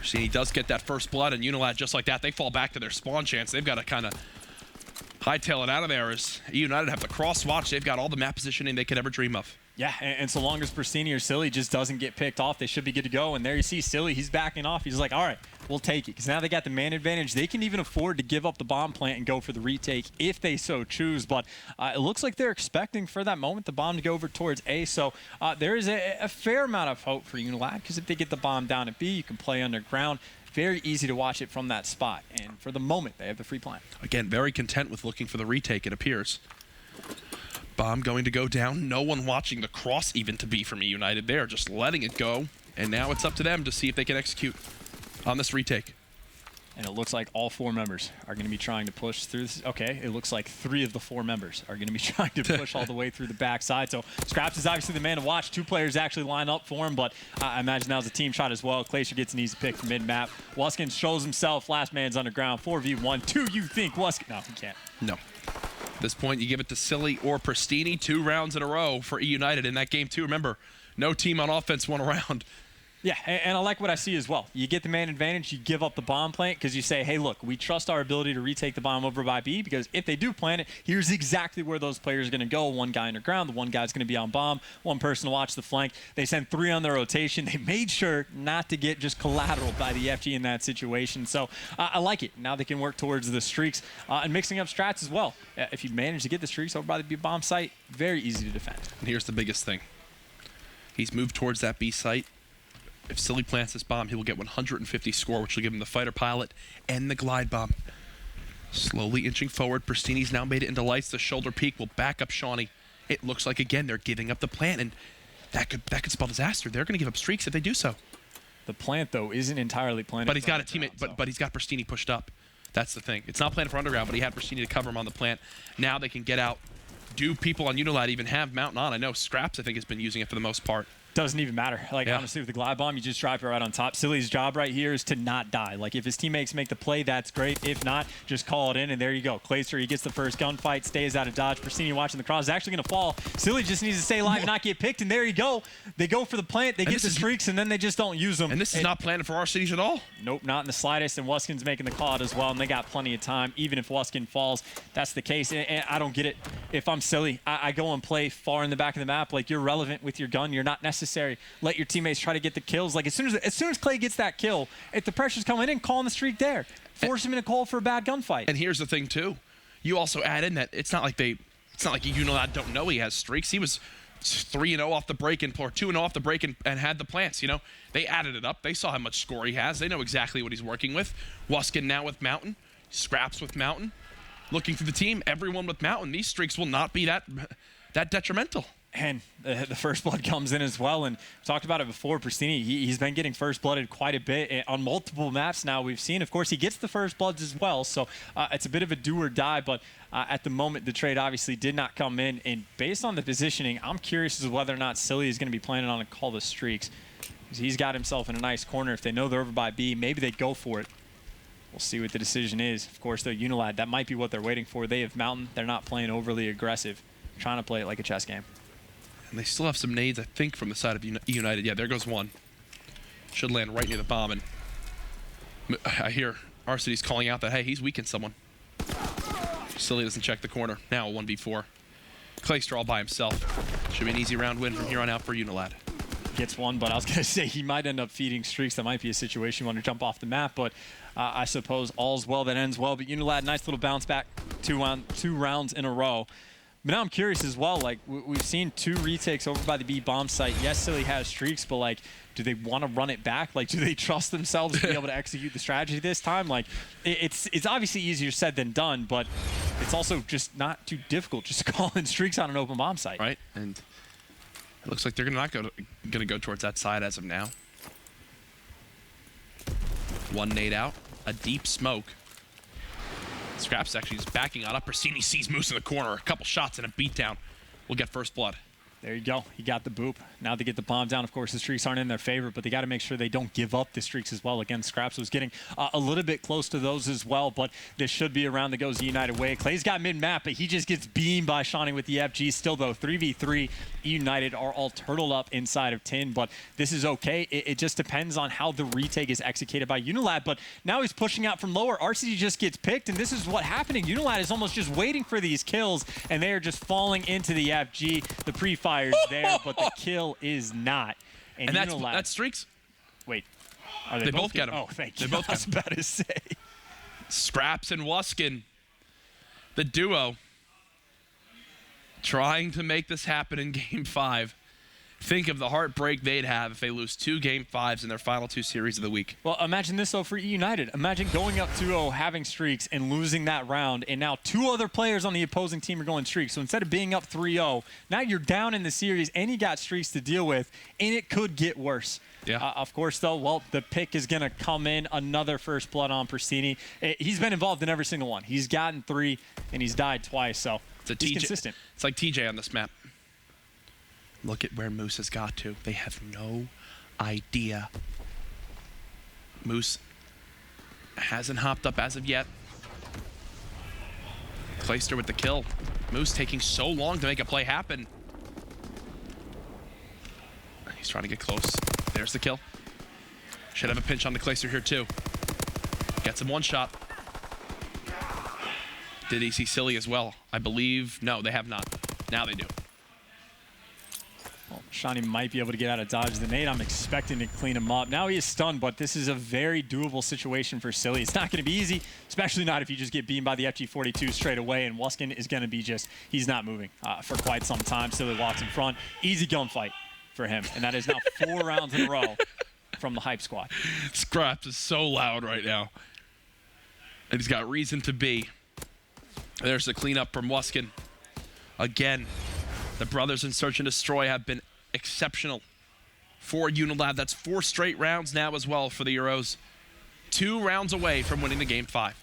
Pristini does get that first blood, and UNILAD, just like that, they fall back to their spawn chance. They've got to kind of hightail it out of there as eUnited have the cross watch. They've got all the map positioning they could ever dream of. Yeah, and so long as Pristini or Silly just doesn't get picked off, they should be good to go. And there you see Silly, he's backing off. He's like, all right, we'll take it. Because now they got the man advantage. They can even afford to give up the bomb plant and go for the retake if they so choose. But it looks like they're expecting for that moment the bomb to go over towards A. So there is a fair amount of hope for UNILAD, because if they get the bomb down at B, you can play underground. Very easy to watch it from that spot. And for the moment, they have the free plant. Again, very content with looking for the retake, it appears. Bomb going to go down. No one watching the cross even to be from eUnited. They are just letting it go. And now it's up to them to see if they can execute on this retake. And it looks like all 4 members are going to be trying to push through this. Okay, it looks like 3 of the 4 members are going to be trying to push all the way through the backside. So Scraps is obviously the man to watch. 2 players actually line up for him, but I imagine now's a team shot as well. Clayster gets an easy pick from mid-map. Wuskin shows himself. Last man's underground. 4v1. 2, you think Wuskin? No, he can't. No. At this point, you give it to Silly or Pristini. 2 rounds in a row for eUnited in that game, too. Remember, no team on offense won a round. Yeah, and I like what I see as well. You get the man advantage, you give up the bomb plant because you say, hey, look, we trust our ability to retake the bomb over by B, because if they do plant it, here's exactly where those players are going to go. 1 guy underground, the 1 guy's going to be on bomb, 1 person to watch the flank. They sent 3 on their rotation. They made sure not to get just collateral by the FG in that situation. So I like it. Now they can work towards the streaks and mixing up strats as well. If you manage to get the streaks over by the B bomb site, very easy to defend. And here's the biggest thing. He's moved towards that B site. If Silly plants this bomb, he will get 150 score, which will give him the fighter pilot and the glide bomb. Slowly inching forward, Pristini's now made it into lights. The shoulder peak will back up Shawnee. It looks like, again, they're giving up the plant, and that could spell disaster. They're going to give up streaks if they do so. The plant, though, isn't entirely planted. But he's got a teammate, but he's got Pristini pushed up. That's the thing. It's not planted for underground, but he had Pristini to cover him on the plant. Now they can get out. Do people on UNILAD even have Mountain on? I know Scraps, I think, has been using it for the most part. Doesn't even matter. Like, Yeah. honestly, with the glide bomb, you just drive it right on top. Silly's job right here is to not die. Like, if his teammates make the play, that's great. If not, just call it in, and there you go. Clayster, he gets the first gunfight, stays out of dodge. Persini watching the cross is actually going to fall. Silly just needs to stay alive and not get picked, and there you go. They go for the plant, they get the streaks, and then they just don't use them. And this is not planned for our cities at all. Nope, not in the slightest, and Wuskin's making the call out as well, and they got plenty of time. Even if Wuskin falls, that's the case, and I don't get it. If I'm Silly, I go and play far in the back of the map. Like, you're relevant with your gun. You're not necessary. Let your teammates try to get the kills. Like, as soon as Clay gets that kill, if the pressure's coming in, call in the streak there. Force him in a call for a bad gunfight. And here's the thing too, you also add in that it's not like UNILAD don't know he has streaks. He was 3-0 off the break or 2-0 off the break and had the plants. You know, they added it up. They saw how much score he has. They know exactly what he's working with. Wuskin now with Mountain, Scraps with Mountain, looking for the team. Everyone with Mountain. These streaks will not be that detrimental. And the first blood comes in as well, and we talked about it before. Persini, he's been getting first blooded quite a bit on multiple maps now. We've seen, of course, he gets the first bloods as well, so it's a bit of a do or die. But at the moment, the trade obviously did not come in, and based on the positioning, I'm curious as to whether or not Silly is going to be planning on a call the streaks. He's got himself in a nice corner. If they know they're over by B, maybe they go for it. We'll see what the decision is. Of course, though, UNILAD, that might be what they're waiting for. They have Mountain. They're not playing overly aggressive, trying to play it like a chess game. And they still have some nades, I think, from the side of eUnited. Yeah, there goes one. Should land right near the bomb. And I hear RCD's calling out that, hey, he's weakened someone. Silly doesn't check the corner. Now a 1v4. Clayster all by himself. Should be an easy round win from here on out for UNILAD. Gets one, but I was going to say he might end up feeding streaks. That might be a situation you want to jump off the map, but I suppose all's well that ends well. But UNILAD, nice little bounce back, two rounds in a row. But now I'm curious as well, like, we've seen 2 retakes over by the B bomb site. Yes, Silly has streaks, but, like, do they want to run it back? Like, do they trust themselves to be able to execute the strategy this time? Like, it's obviously easier said than done, but it's also just not too difficult just to call in streaks on an open bomb site. Right, and it looks like they're not going to go towards that side as of now. One nade out, a deep smoke. Scraps actually just backing out. Persini sees Moose in the corner. A couple shots and a beatdown. We'll get first blood. There you go. He got the boop. Now they get the bomb down. Of course, the streaks aren't in their favor, but they got to make sure they don't give up the streaks as well. Again, Scraps was getting a little bit close to those as well, but this should be a round that goes the United way. Clay's got mid-map, but he just gets beamed by Shawnee with the FG. Still, though, 3v3. United are all turtled up inside of Tin, but this is okay. It just depends on how the retake is executed by UNILAD, but now he's pushing out from lower. RCD just gets picked, and this is what's happening. UNILAD is almost just waiting for these kills, and they are just falling into the FG. The pre-fire's there, but the kill is not. And that's streaks. Wait, are they both get him? Oh, thank you. They both I was about to say. Scraps and Wuskin, the duo, trying to make this happen in Game 5. Think of the heartbreak they'd have if they lose 2 Game 5s in their final 2 series of the week. Well, imagine this, though, for eUnited. Imagine going up 2-0, having streaks, and losing that round, and now 2 other players on the opposing team are going streaks. So instead of being up 3-0, now you're down in the series, and you got streaks to deal with, and it could get worse. Yeah. Of course, though, well, the pick is going to come in. Another first blood on Persini. He's been involved in every single one. He's gotten 3, and he's died twice, so he's consistent. It's like TJ on this map. Look at where Moose has got to. They have no idea. Moose hasn't hopped up as of yet. Clayster with the kill. Moose taking so long to make a play happen. He's trying to get close. There's the kill. Should have a pinch on the Clayster here too. Gets him 1 shot. Did he see Silly as well? I believe, no, they have not. Now they do. Well, Shawnee might be able to get out of dodge the nade. I'm expecting to clean him up. Now he is stunned, but this is a very doable situation for Silly. It's not going to be easy, especially not if you just get beamed by the FG-42 straight away, and Wuskin is going to be just, he's not moving for quite some time. Silly walks in front. Easy gunfight for him, and that is now 4 rounds in a row from the hype squad. Scraps is so loud right now. And he's got reason to be. There's the cleanup from Wuskin. Again, the brothers in Search and Destroy have been exceptional for UNILAD. That's 4 straight rounds now as well for the Euros. 2 rounds away from winning the Game 5.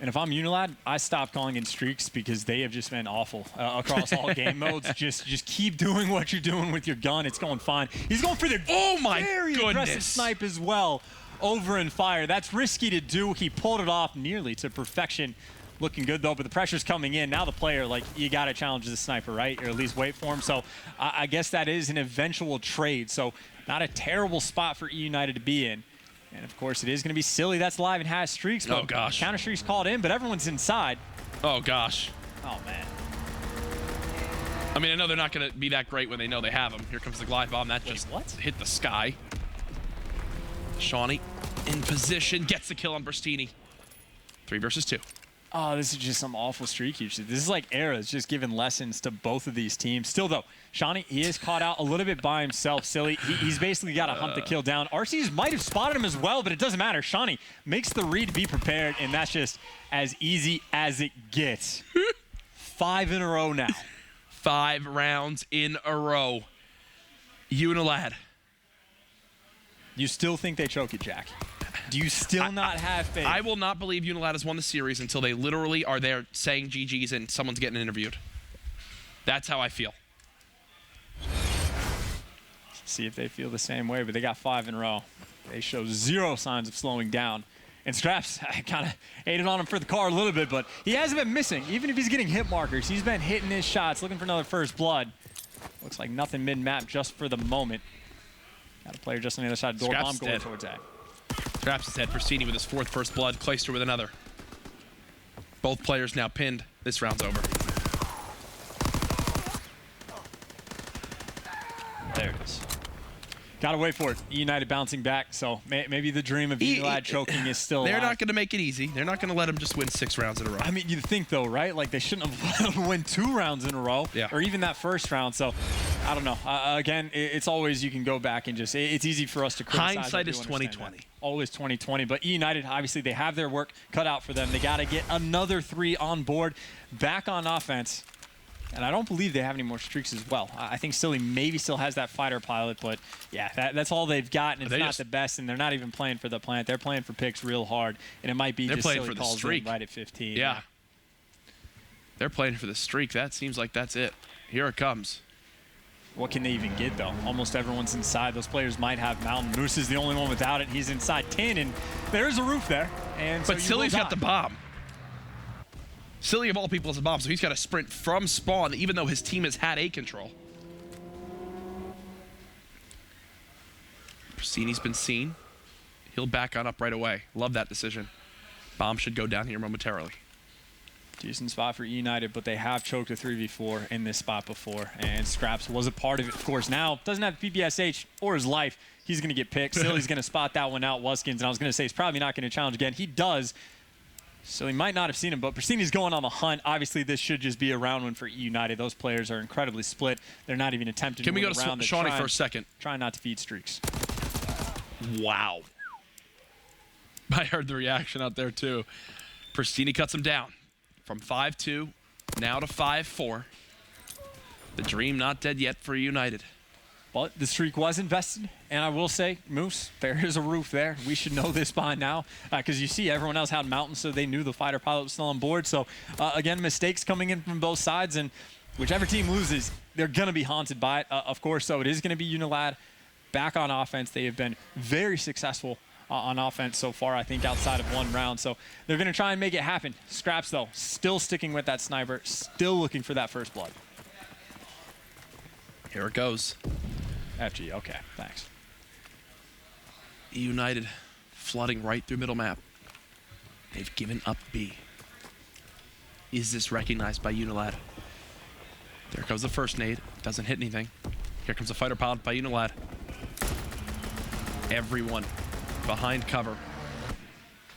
And if I'm UNILAD, I stop calling in streaks because they have just been awful across all game modes. Just keep doing what you're doing with your gun. It's going fine. He's going for the very aggressive snipe as well over and fire. That's risky to do. He pulled it off nearly to perfection. Looking good though, but the pressure's coming in. Now the player, like, you got to challenge the sniper, right? Or at least wait for him. So I guess that is an eventual trade. So not a terrible spot for eUnited to be in. And of course, it is going to be Silly that's live and has streaks. Oh, gosh. Counter streaks called in, but everyone's inside. Oh, gosh. Oh, man. I mean, I know they're not going to be that great when they know they have them. Here comes the glide bomb. That just hit the sky. Shawnee in position, gets the kill on Bristini. 3 versus 2. Oh, this is just some awful streak usage. This is like Era's just giving lessons to both of these teams. Still, though, Shawnee, he is caught out a little bit by himself. Silly, he's basically got to hunt the kill down. RCs might have spotted him as well, but it doesn't matter. Shawnee makes the read to be prepared, and that's just as easy as it gets. 5 in a row now. 5 rounds in a row. UNILAD. You still think they choke it, Jack? Do you still not have faith? I will not believe UNILAD has won the series until they literally are there saying GG's and someone's getting interviewed. That's how I feel. See if they feel the same way, but they got 5 in a row. They show 0 signs of slowing down. And Straps, I kind of hated on him for the car a little bit, but he hasn't been missing. Even if he's getting hit markers, he's been hitting his shots, looking for another first blood. Looks like nothing mid-map just for the moment. Got a player just on the other side of the door. Bomb going towards that. Straps is dead. Bristini with his 4th first blood. Clayster with another. Both players now pinned. This round's over. There it is. Gotta wait for it. eUnited bouncing back, so maybe the dream of UNILAD choking is still alive. They're not going to make it easy. They're not going to let him just win 6 rounds in a row. I mean, you'd think, though, right? Like, they shouldn't have let him win 2 rounds in a row, or even that first round. So, I don't know. Again, it's always you can go back and just, it's easy for us to criticize. Hindsight is 2020. Always 2020. But eUnited, obviously, they have their work cut out for them. They got to get another 3 on board, back on offense. And I don't believe they have any more streaks as well. I think Silly maybe still has that fighter pilot, but yeah, that's all they've got, and it's not the best, and they're not even playing for the plant. They're playing for picks real hard, and it might be just playing Silly for the calls streak. in right at 15. Yeah. They're playing for the streak. That seems like that's it. Here it comes. What can they even get, though? Almost everyone's inside. Those players might have Mountain. Moose is the only one without it. He's inside 10, and there's a roof there. And but Silly's got the bomb. Silly of all people is a bomb, so he's got to sprint from spawn, even though his team has had A control. Bristini's been seen. He'll back on up right away. Love that decision. Bomb should go down here momentarily. Decent spot for eUnited, but they have choked a 3v4 in this spot before, and Scraps was a part of it. Of course, now doesn't have PPSH or his life. He's going to get picked. Silly's going to spot that one out. Wuskins, and I was going to say he's probably not going to challenge again. He does. So he might not have seen him, but Bristini's going on the hunt. Obviously, this should just be a round one for eUnited. Those players are incredibly split. They're not even attempting to win the round. Can we go to Shawnee for a second? Trying not to feed streaks. Wow. I heard the reaction out there, too. Bristini cuts him down from 5-2, now to 5-4. The dream not dead yet for eUnited. But the streak was invested, and I will say, Moose, there is a roof there. We should know this by now, because you see everyone else had mountains, so they knew the fighter pilot was still on board. So, again, mistakes coming in from both sides, and whichever team loses, they're going to be haunted by it, of course. So it is going to be UNILAD back on offense. They have been very successful on offense so far, I think, outside of 1 round. So they're going to try and make it happen. Scraps, though, still sticking with that sniper, still looking for that first blood. Here it goes. FG, okay, thanks. eUnited flooding right through middle map. They've given up B. Is this recognized by UNILAD? There comes the first nade. Doesn't hit anything. Here comes a fighter pilot by UNILAD. Everyone behind cover.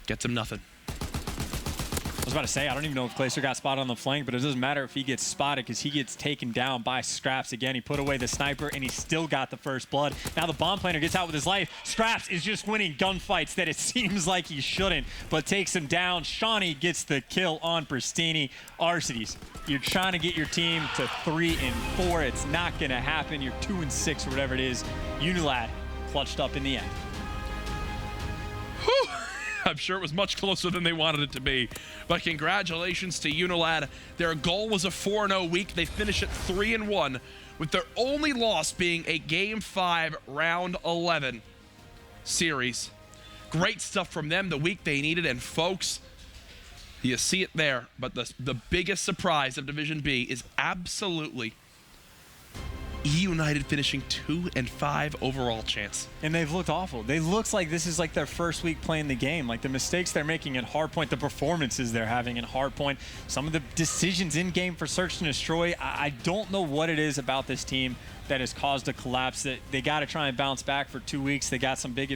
Gets him nothing. I was about to say, I don't even know if Clayster got spotted on the flank, but it doesn't matter if he gets spotted because he gets taken down by Scraps again. He put away the sniper, and he still got the first blood. Now the bomb planter gets out with his life. Scraps is just winning gunfights that it seems like he shouldn't, but takes him down. Shawnee gets the kill on Bristini. Arcides, you're trying to get your team to 3-4. It's not going to happen. You're 2-6 or whatever it is. UNILAD clutched up in the end. Whew. I'm sure it was much closer than they wanted it to be. But congratulations to UNILAD. Their goal was a 4-0 week. They finish at 3-1, with their only loss being a Game 5 Round 11 series. Great stuff from them the week they needed. And folks, you see it there. But the biggest surprise of Division B is absolutely eUnited finishing 2-5 overall chance. And they've looked awful. They look like this is like their first week playing the game. Like the mistakes they're making in hardpoint, the performances they're having in hardpoint, some of the decisions in game for search and destroy. I don't know what it is about this team that has caused a collapse. That they got to try and bounce back for 2 weeks. They got some big